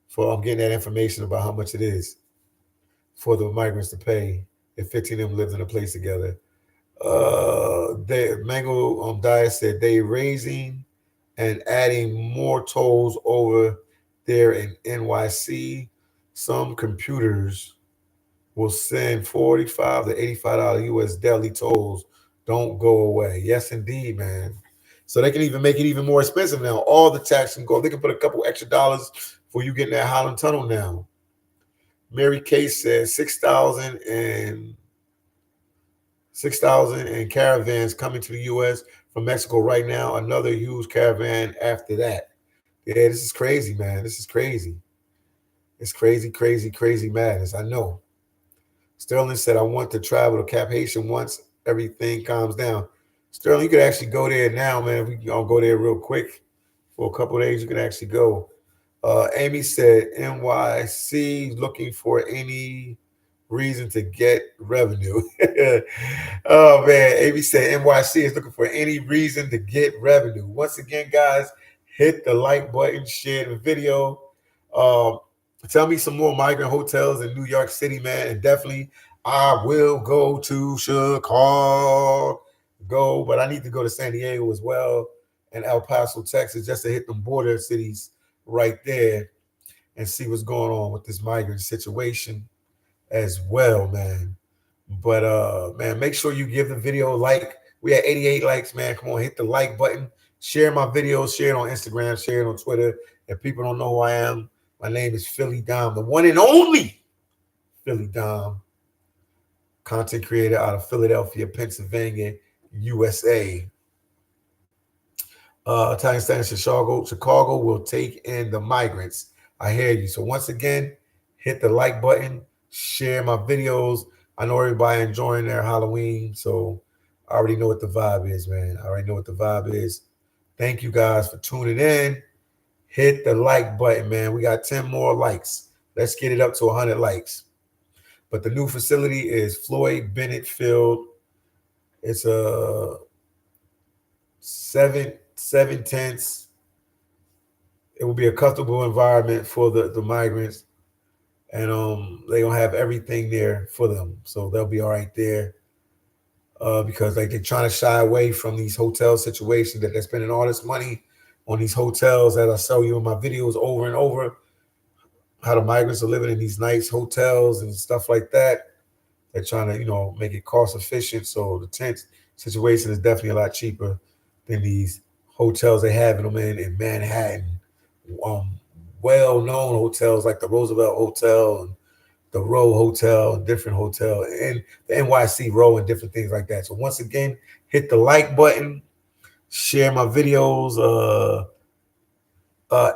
For getting that information about how much it is for the migrants to pay if 15 of them lived in a place together. Mango Diet said they raising and adding more tolls over there in NYC. Some computers will send $45 to $85 US daily tolls. Don't go away. Yes, indeed, man. So they can even make it even more expensive now. All the tax can go. They can put a couple extra dollars for you getting that Holland Tunnel now. Mary Kay says 6,000 and caravans coming to the U.S. from Mexico right now. Another huge caravan after that. Yeah, this is crazy, man. This is crazy. It's crazy, crazy, crazy madness. I know. Sterling said, I want to travel to Cap Haitian once everything calms down. Sterling, you could actually go there now, man. We can all go there real quick for a couple of days. You can actually go. Amy said, NYC looking for any reason to get revenue. Oh, man. Amy said, NYC is looking for any reason to get revenue. Once again, guys, hit the like button, share the video. Tell me some more migrant hotels in New York City, man. And definitely, I will go to Chicago. But I need to go to San Diego as well and El Paso, Texas, just to hit them border cities right there and see what's going on with this migrant situation as well, man. But man, make sure you give the video a like. We had 88 likes, man. Come on, hit the like button. Share my videos, share it on Instagram, share it on Twitter. If people don't know who I am, my name is phillydom, the one and only phillydom, content creator out of Philadelphia, Pennsylvania, USA. Italian Standard Chicago will take in the migrants. I hear you. So once again, hit the like button, share my videos. I know everybody enjoying their Halloween, so I already know what the vibe is, man. I already know what the vibe is. Thank you guys for tuning in. Hit the like button, man. We got 10 more likes. Let's get it up to 100 likes. But the new facility is Floyd Bennett Field. It's a seven tents. It will be a comfortable environment for the migrants, and they're gonna have everything there for them, so they'll be all right there. Because like they're trying to shy away from these hotel situations that they're spending all this money on these hotels that I show you in my videos over and over. How the migrants are living in these nice hotels and stuff like that. They're trying to, make it cost efficient. So the tent situation is definitely a lot cheaper than these hotels they have them in Manhattan. Um, well-known hotels like the Roosevelt Hotel and the Row Hotel and different hotel and the NYC Row and different things like that. So once again, hit the like button, share my videos.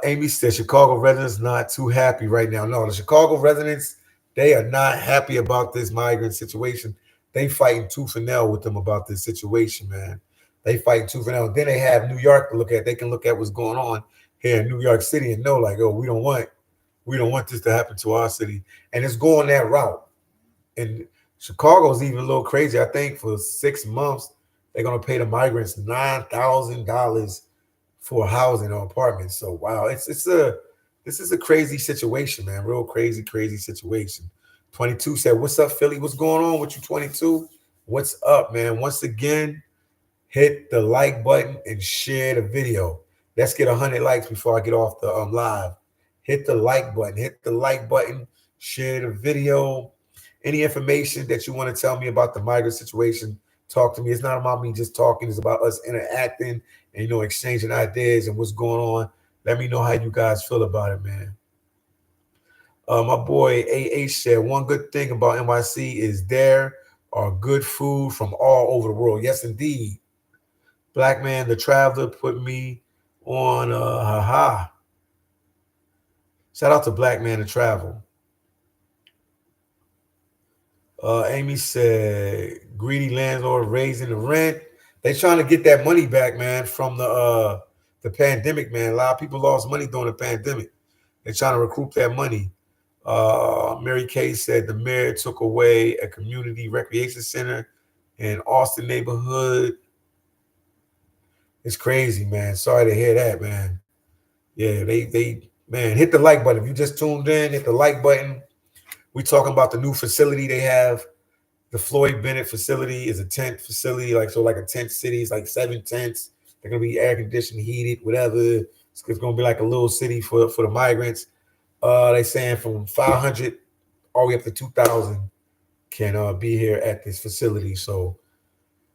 Amy said Chicago residents not too happy right now. No, the Chicago residents, they are not happy about this migrant situation. They fighting tooth and nail with them about this situation, man. They fighting tooth and nail. And then they have New York to look at. They can look at what's going on here in New York City and know, like, oh, we don't want this to happen to our city. And it's going that route. And Chicago's even a little crazy. I think for 6 months, they're gonna pay the migrants $9,000 for housing or apartments. So wow, this is a crazy situation, man. Real crazy, crazy situation. 22 said, "What's up, Philly? What's going on with you, 22? What's up, man? Once again, hit the like button and share the video. Let's get 100 likes before I get off the live. Hit the like button. Hit the like button. Share the video. Any information that you want to tell me about the migrant situation, talk to me. It's not about me just talking. It's about us interacting and exchanging ideas and what's going on. Let me know how you guys feel about it, man. My boy AH said one good thing about NYC is there are good food from all over the world. Yes, indeed. Black man, the traveler put me on haha. Shout out to Black man, the travel. Amy said greedy landlord raising the rent. They trying to get that money back, man, from the pandemic, man. A lot of people lost money during the pandemic. They're trying to recoup that money. Mary Kay said the mayor took away a community recreation center in Austin neighborhood. It's crazy, man. Sorry to hear that, man. Yeah, they man, hit the like button. If you just tuned in, hit the like button. We talking about the new facility they have. The Floyd Bennett facility is a tent facility, like a tent city. It's like 7 tents. They're gonna be air conditioned, heated, whatever. It's gonna be like a little city for the migrants. They saying from 500 all the way up to 2,000 can be here at this facility. So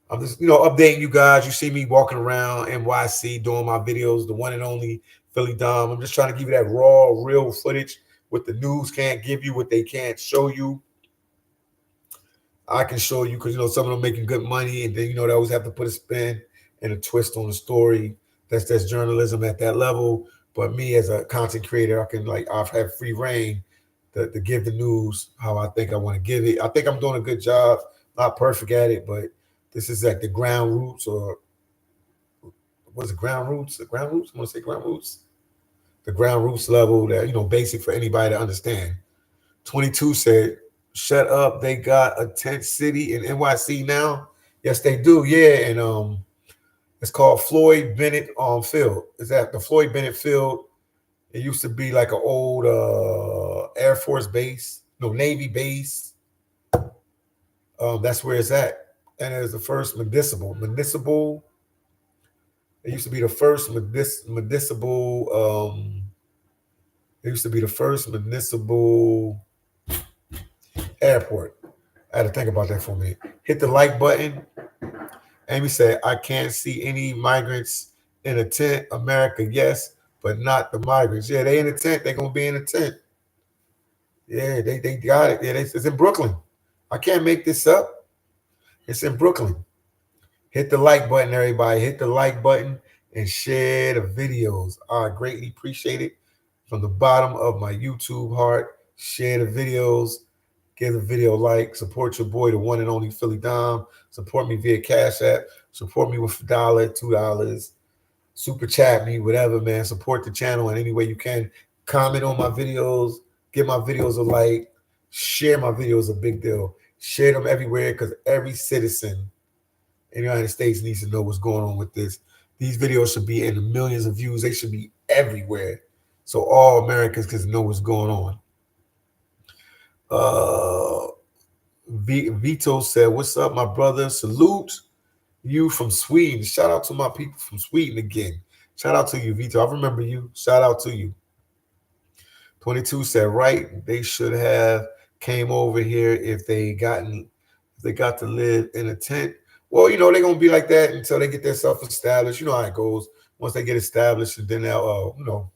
I'm just updating you guys. You see me walking around NYC doing my videos, the one and only phillydom. I'm just trying to give you that raw, real footage. What the news can't give you, what they can't show you. I can show you because some of them making good money, and then they always have to put a spin and a twist on the story. That's journalism at that level. But me as a content creator, I've had free reign to give the news how I think I want to give it. I think I'm doing a good job. Not perfect at it, but this is like the ground roots, or what's it, ground roots? The ground roots? I want to say ground roots. The ground roots level that basic for anybody to understand. 22 said, shut up. They got a tent city in NYC now. Yes, they do. Yeah. And it's called Floyd Bennett Field. Is that the Floyd Bennett Field? It used to be like an old Air Force base, no, Navy base. That's where it's at. And it was the first municipal. It used to be the first municipal. It used to be the first municipal airport. I had to think about that for a minute. Hit the like button. Amy said, I can't see any migrants in a tent. America, yes, but not the migrants. Yeah, they in a tent. They gonna be in a tent. Yeah, they got it. Yeah, it's in Brooklyn. I can't make this up. It's in Brooklyn. Hit the like button, everybody. Hit the like button and share the videos. I greatly appreciate it. From the bottom of my YouTube heart, share the videos. Give the video a like. Support your boy, the one and only Philly Dom. Support me via Cash App. Support me with $1, $2. Super chat me, whatever, man. Support the channel in any way you can. Comment on my videos. Give my videos a like. Share my videos, a big deal. Share them everywhere because every citizen in the United States needs to know what's going on with this. These videos should be in the millions of views. They should be everywhere so all Americans can know what's going on. Vito said, what's up, my brother? Salute you from Sweden. Shout out to my people from Sweden again. Shout out to you, Vito. I remember you. Shout out to you. 22 said, right, they should have came over here if they got to live in a tent. Well, they're gonna be like that until they get themselves established. You know how it goes. Once they get established, and then they'll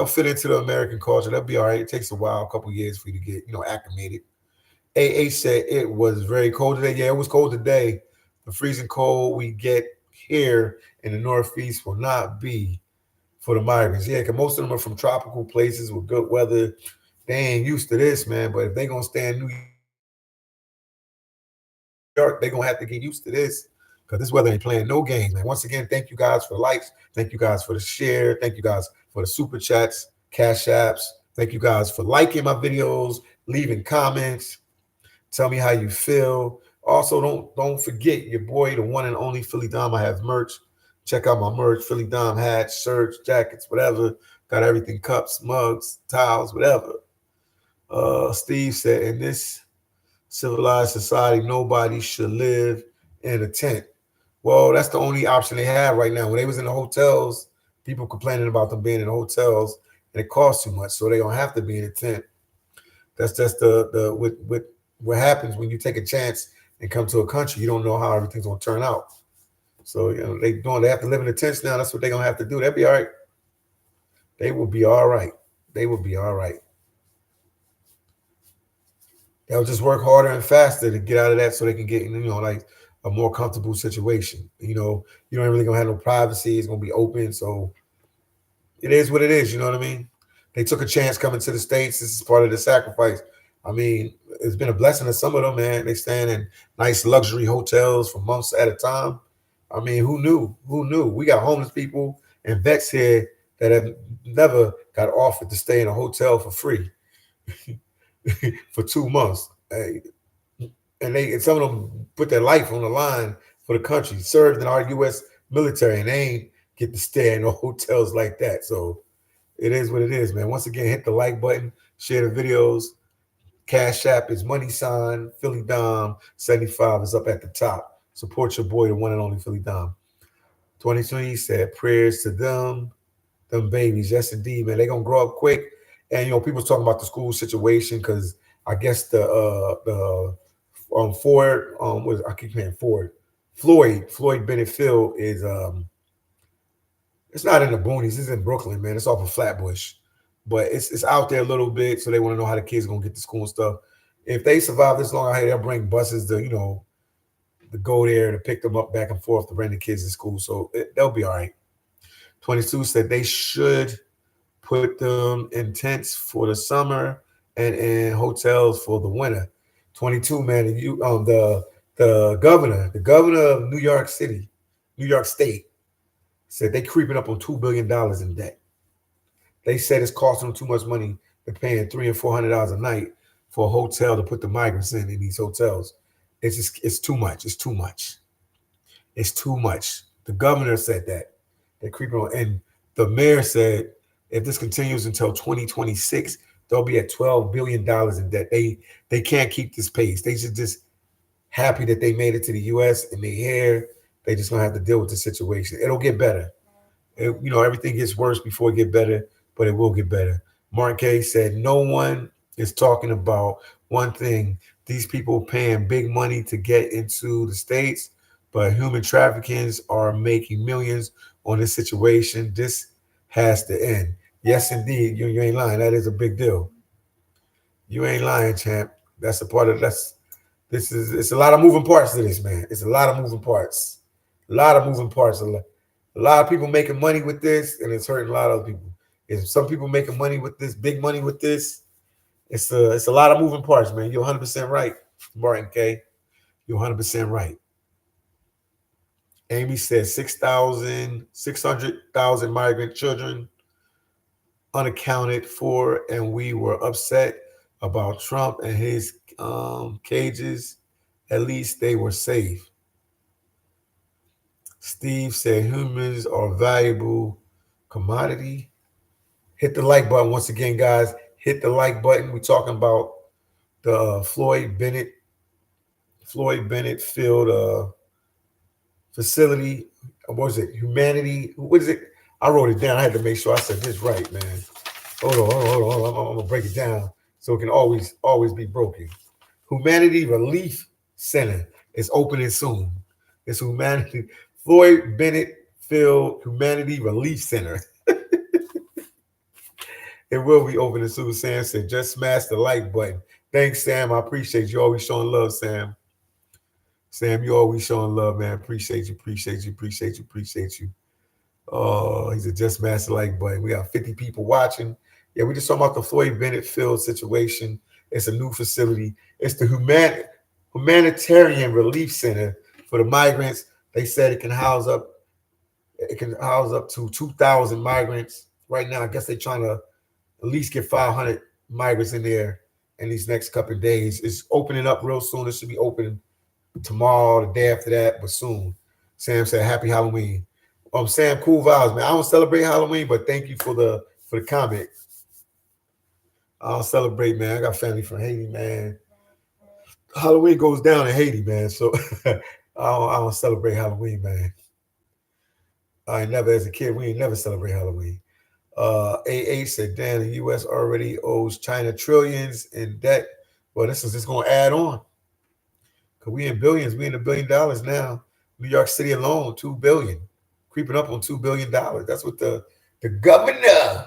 fit into the American culture. They'll be all right. It takes a while, a couple years for you to get acclimated. AA said it was very cold today. Yeah, it was cold today. The freezing cold we get here in the Northeast will not be for the migrants. Yeah, because most of them are from tropical places with good weather. They ain't used to this, man. But if they're gonna stay in New York, they're gonna have to get used to this because this weather ain't playing no games, man. Once again, thank you guys for the likes. Thank you guys for the share. Thank you guys for the super chats, cash apps. Thank you guys for liking my videos, leaving comments. Tell me how you feel. Also, don't forget your boy, the one and only Philly Dom. I have merch. Check out my merch, Philly Dom hats, shirts, jackets, whatever. Got everything, cups, mugs, towels, whatever. Steve said, in this civilized society, nobody should live in a tent. Well, that's the only option they have right now. When they was in the hotels, people complaining about them being in the hotels, and it costs too much, so they don't have to be in a tent. That's just what happens when you take a chance and come to a country. You don't know how everything's gonna turn out. So they have to live in the tents now. That's what they're gonna have to do. They'll be all right. They will be all right. They will be all right. They'll just work harder and faster to get out of that so they can get like a more comfortable situation. You don't really gonna have no privacy. It's gonna be open. So it is what it is. You know what I mean? They took a chance coming to the States. This is part of the sacrifice. I mean, it's been a blessing to some of them, man. They stand in nice luxury hotels for months at a time. I mean, who knew? Who knew? We got homeless people and vets here that have never got offered to stay in a hotel for free for 2 months. And some of them put their life on the line for the country, served in our U.S. military, and they ain't get to stay in no hotels like that. So it is what it is, man. Once again, hit the like button, share the videos. Cash App is money sign. Philly Dom 75 is up at the top. Support your boy, the one and only Philly Dom. 23 said prayers to them babies. Yes, indeed, man. They're gonna grow up quick. And people talking about the school situation because I guess Ford, I keep saying Ford. Floyd Bennett Field is it's not in the boonies, it's in Brooklyn, man. It's off of Flatbush. But it's out there a little bit, so they want to know how the kids are gonna get to school and stuff. If they survive this long out here, they'll bring buses to to go there to pick them up back and forth to bring the kids to school. So they'll be all right. 22 said they should put them in tents for the summer and in hotels for the winter. 22, man, the governor of New York City, New York State, said they creeping up on $2 billion in debt. They said it's costing them too much money. They're paying $300 and $400 a night for a hotel to put the migrants in these hotels. It's too much. It's too much. It's too much. The governor said that. They're creeping on. And the mayor said if this continues until 2026, they'll be at $12 billion in debt. They can't keep this pace. They should just happy that they made it to the U.S. and they're here. They just gonna have to deal with the situation. It'll get better. Everything gets worse before it get better, but it will get better. Mark K said no one is talking about one thing: these people paying big money to get into the States, but human traffickings are making millions on this situation. This has to end. Yes, indeed. You ain't lying. That is a big deal. You ain't lying, champ. That's a part of that's this is it's a lot of moving parts to this, man. It's a lot of moving parts. A lot of moving parts. A lot of people making money with this, and it's hurting a lot of other people. If some people making money with this, big money with this, it's a lot of moving parts, man. You're 100% right, Martin K. You're 100% right. Amy said 600,000 migrant children unaccounted for, and we were upset about Trump and his cages. At least they were safe. Steve said humans are valuable commodity. Hit the like button once again, guys. Hit the like button. We're talking about the Floyd Bennett Field facility. What was it? Humanity. What is it? I wrote it down. I had to make sure I said this right, man. Hold on. I'm gonna break it down so it can always be broken. Humanity Relief Center is opening soon. It's Humanity Floyd Bennett Field Humanity Relief Center. It will be opening soon. Sam said, just smash the like button. Thanks, Sam. I appreciate you always showing love, Sam. Sam, you always showing love, man. Appreciate you. Oh, he's a just smash the like button. We got 50 people watching. Yeah, we just talking about the Floyd Bennett Field situation. It's a new facility. It's the Humanitarian Relief Center for the migrants. They said it can house up to 2,000 migrants. Right now, I guess they're trying to at least get 500 migrants in there in these next couple of days. It's opening up real soon. It should be open tomorrow, the day after that, but soon. Sam said, "Happy Halloween." Sam, cool vibes, man. I don't celebrate Halloween, but thank you for the comment. I don't celebrate, man. I got family from Haiti, man. Halloween goes down in Haiti, man. So I don't celebrate Halloween, man. I ain't never, as a kid, we ain't never celebrate Halloween. AA said, damn, the U.S. already owes China trillions in debt. Well, this is just going to add on. Because we in billions. We in $1 billion now. New York City alone, $2 billion. Creeping up on $2 billion. That's what the governor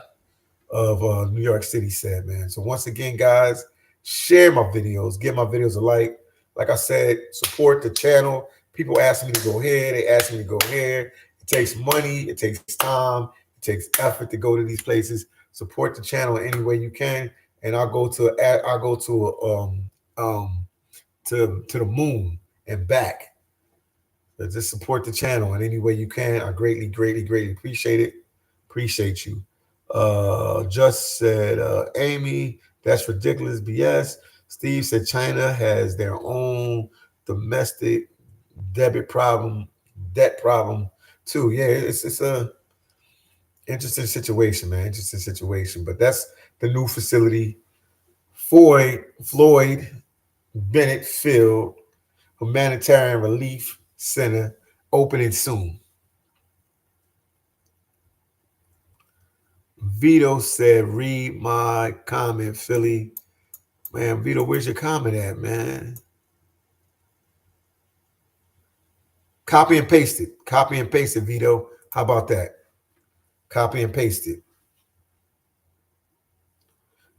of New York City said, man. So once again, guys, share my videos. Give my videos a like. Like I said, support the channel. People ask me to go here. They ask me to go here. It takes money. It takes time. It takes effort to go to these places. Support the channel in any way you can, and I'll go to the moon and back. So just support the channel in any way you can. I greatly appreciate it. Appreciate you. Just said Amy, that's ridiculous BS. Steve said China has their own domestic debt problem too. Yeah, it's a interesting situation, man. Interesting situation. But that's the new facility. Floyd Bennett Field Humanitarian Relief Center opening soon. Vito said, read my comment, Philly. Man, Vito, where's your comment at, man? Copy and paste it. Copy and paste it, Vito. How about that? Copy and paste it.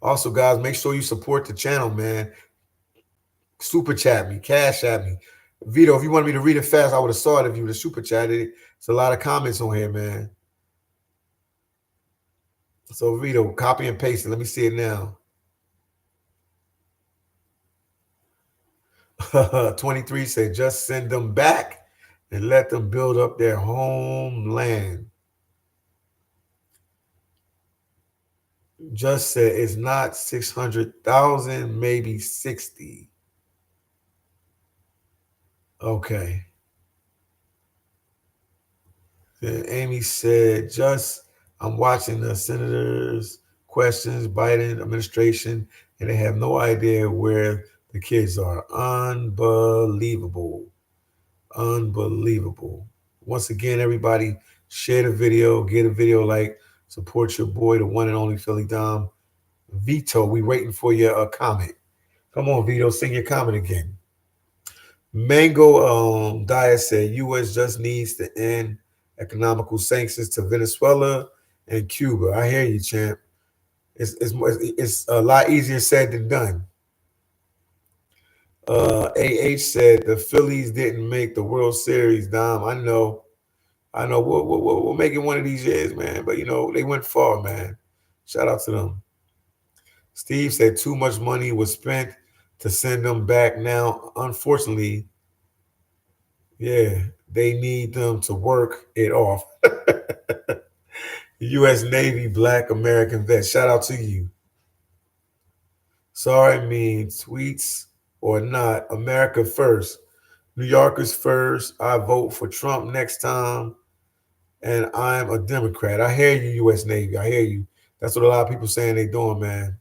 Also, guys, make sure you support the channel, man. Super chat me, cash at me. Vito, if you wanted me to read it fast, I would have saw it if you would have super chatted it. It's a lot of comments on here, man. So, Vito, copy and paste it. Let me see it now. 23 said, just send them back and let them build up their homeland. Just said it's not 600,000, maybe 60. Okay. Then Amy said, I'm watching the senators' questions, Biden administration, and they have no idea where the kids are. Unbelievable. Once again, everybody, share the video, get a video like, support your boy, the one and only phillydom. Vito, we waiting for your comment. Come on, Vito, sing your comment again. Mango Diet said U.S. just needs to end economical sanctions to Venezuela and Cuba. I hear you, champ. It's a lot easier said than done. AH said the Phillies didn't make the World Series, Dom. I know. We'll make it one of these years, man. But they went far, man. Shout out to them. Steve said too much money was spent to send them back. Now, unfortunately, yeah, they need them to work it off. U.S. Navy Black American vet. Shout out to you. Sorry means tweets or not. America first. New Yorkers first. I vote for Trump next time. And I'm a Democrat. I hear you, U.S. Navy. I hear you. That's what a lot of people saying they doing, man.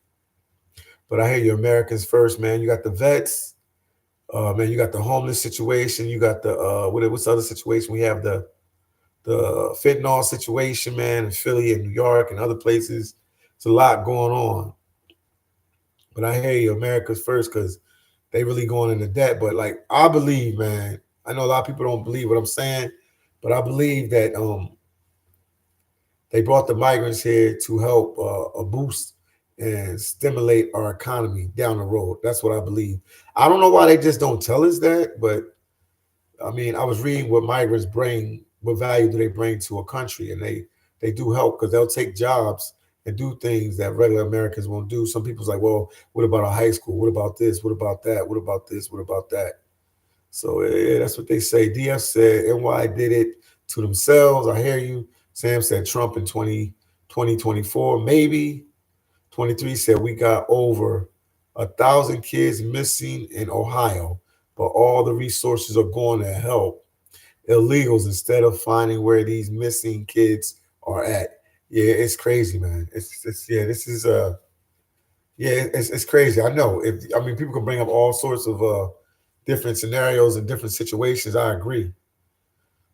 But I hear you, Americans first, man. You got the vets. Man, you got the homeless situation. You got the what's the other situation? We have the fentanyl situation, man, in Philly and New York and other places. It's a lot going on. But I hear you, America's first, because they really going into debt. But like I believe, man, I know a lot of people don't believe what I'm saying, but I believe that they brought the migrants here to help boost and stimulate our economy down the road. That's what I believe. I don't know why they just don't tell us that, but I mean, I was reading what migrants bring, what value do they bring to a country, and they do help because they'll take jobs and do things that regular Americans won't do. Some people's like, well, what about a high school? What about this? What about that? What about this? What about that? So yeah, that's what they say. DF said NY did it to themselves. I hear you. Sam said Trump in 2024, maybe. 23 said we got over 1,000 kids missing in Ohio, but all the resources are going to help illegals instead of finding where these missing kids are at. Yeah, it's crazy, man. It's yeah, this is yeah, it's crazy. I know. If I mean, people can bring up all sorts of different scenarios and different situations. I agree.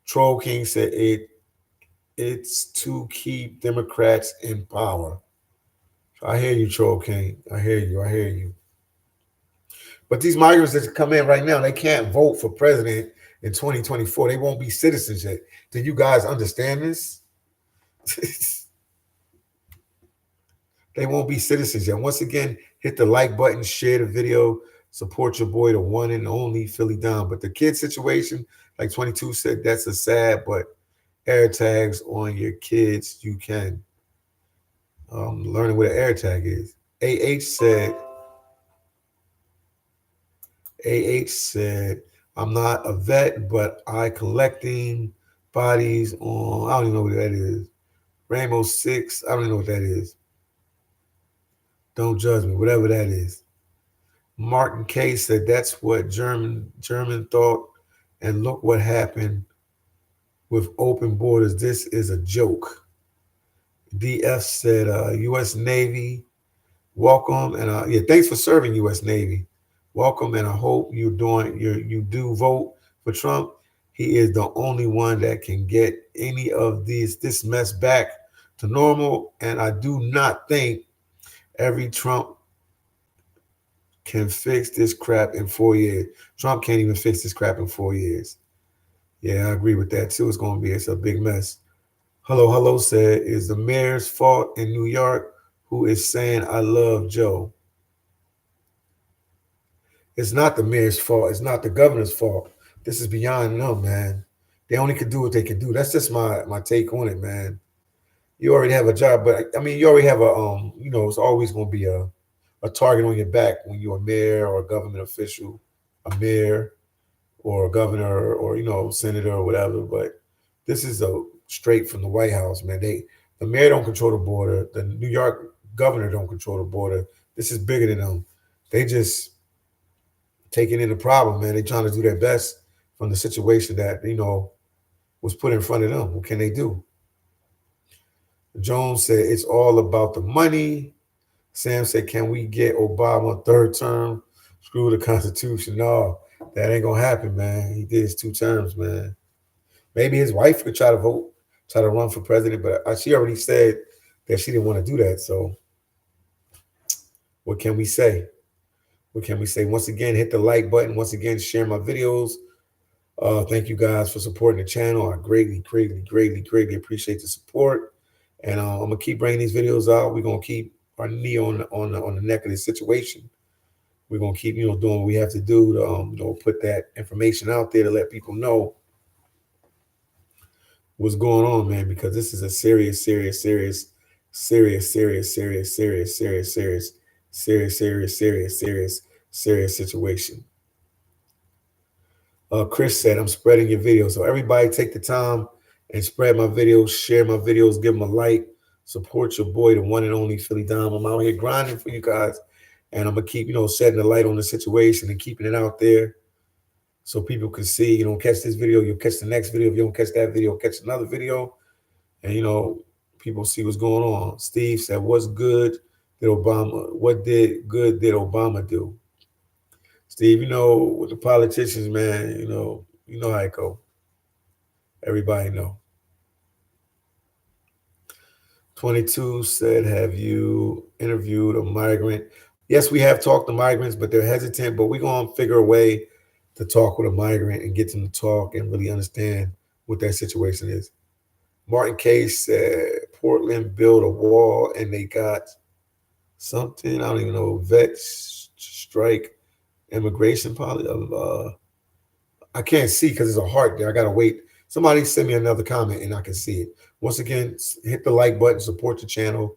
Troll King said it's to keep Democrats in power. I hear you, Troll King. I hear you. I hear you. But these migrants that come in right now, they can't vote for president in 2024. They won't be citizens yet. Do you guys understand this? They won't be citizens yet. Once again, hit the like button, share the video, support your boy, the one and only phillydom. But the kid situation, like 22 said, that's a sad, but air tags on your kids, you can. Learning what an air tag is. AH said, AH said, I'm not a vet, but I collecting bodies on, I don't even know what that is. Rainbow Six, I don't even know what that is. Don't judge me, whatever that is. Martin K said that's what German thought, and look what happened with open borders. This is a joke. DF said, U.S. Navy, welcome, and yeah, thanks for serving, U.S. Navy. Welcome, and I hope you do vote for Trump. He is the only one that can get any of this mess back to normal, and I do not think every Trump can fix this crap in 4 years. Trump can't even fix this crap in 4 years. Yeah, I agree with that too. It's a big mess. Hello said, is the mayor's fault in New York who is saying I love Joe. It's not the mayor's fault. It's not the governor's fault. This is beyond them, man. They only can do what they can do. That's just my take on it, man. You already have a job, but I mean, you already have it's always going to be a target on your back when you're a mayor or a government official, a mayor or a governor or senator or whatever. But this is a straight from the White House, man. The mayor don't control the border. The New York governor don't control the border. This is bigger than them. They just taking in the problem, man. They trying to do their best from the situation that was put in front of them. What can they do? Jones said it's all about the money. Sam said, can we get Obama a third term? Screw the Constitution. No, that ain't gonna happen, man. He did his 2 terms, man. Maybe his wife could try to run for president, but she already said that she didn't want to do that. So what can we say? what can we say? Once again, hit the like button. Once again, share my videos. Thank you guys for supporting the channel. I greatly appreciate the support. And I'm gonna keep bringing these videos out. We're gonna keep our knee on the neck of this situation. We're gonna keep, doing what we have to do to, put that information out there to let people know what's going on, man. Because this is a serious situation. Chris said, I'm spreading your videos. So everybody take the time and spread my videos, share my videos, give them a like, support your boy, the one and only phillydom. I'm out here grinding for you guys. And I'm going to keep, setting the light on the situation and keeping it out there so people can see, catch this video, you'll catch the next video. If you don't catch that video, catch another video. And, people see what's going on. Steve said, what good did Obama do? Steve, with the politicians, man, you know how it go. Everybody know. 22 said, have you interviewed a migrant? Yes, we have talked to migrants, but they're hesitant, but we're going to figure a way to talk with a migrant and get them to talk and really understand what that situation is. Martin Case said, Portland built a wall and they got something, I don't even know, vet strike immigration policy. I can't see because there's a heart there. I got to wait. Somebody send me another comment and I can see it. Once again, hit the like button, support the channel.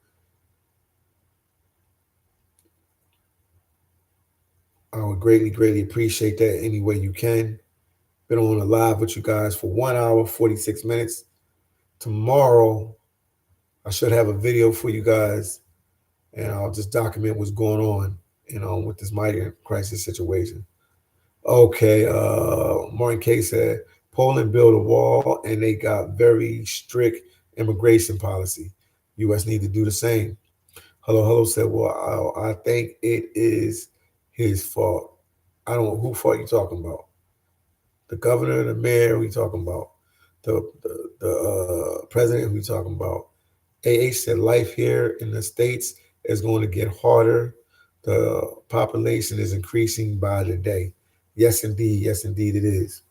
I would greatly appreciate that any way you can. Been on a live with you guys for 1 hour, 46 minutes. Tomorrow, I should have a video for you guys, and I'll just document what's going on, with this migrant crisis situation. Okay, Martin K said, Poland built a wall and they got very strict immigration policy. U.S. need to do the same. Hello said, well, I think it is his fault. I don't know who fault you talking about. The governor, the mayor, who you talking about? The president, who you talking about? AH said life here in the States is going to get harder. The population is increasing by the day. Yes, indeed it is.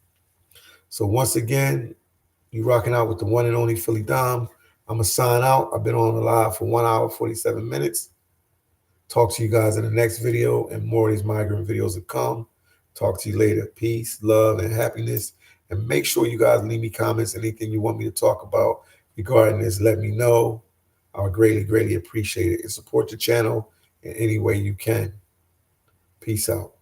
So once again, you rocking out with the one and only phillydom. I'm going to sign out. I've been on the live for 1 hour, 47 minutes. Talk to you guys in the next video, and more of these migrant videos will come. Talk to you later. Peace, love, and happiness. And make sure you guys leave me comments. Anything you want me to talk about regarding this, let me know. I would greatly appreciate it. And support the channel in any way you can. Peace out.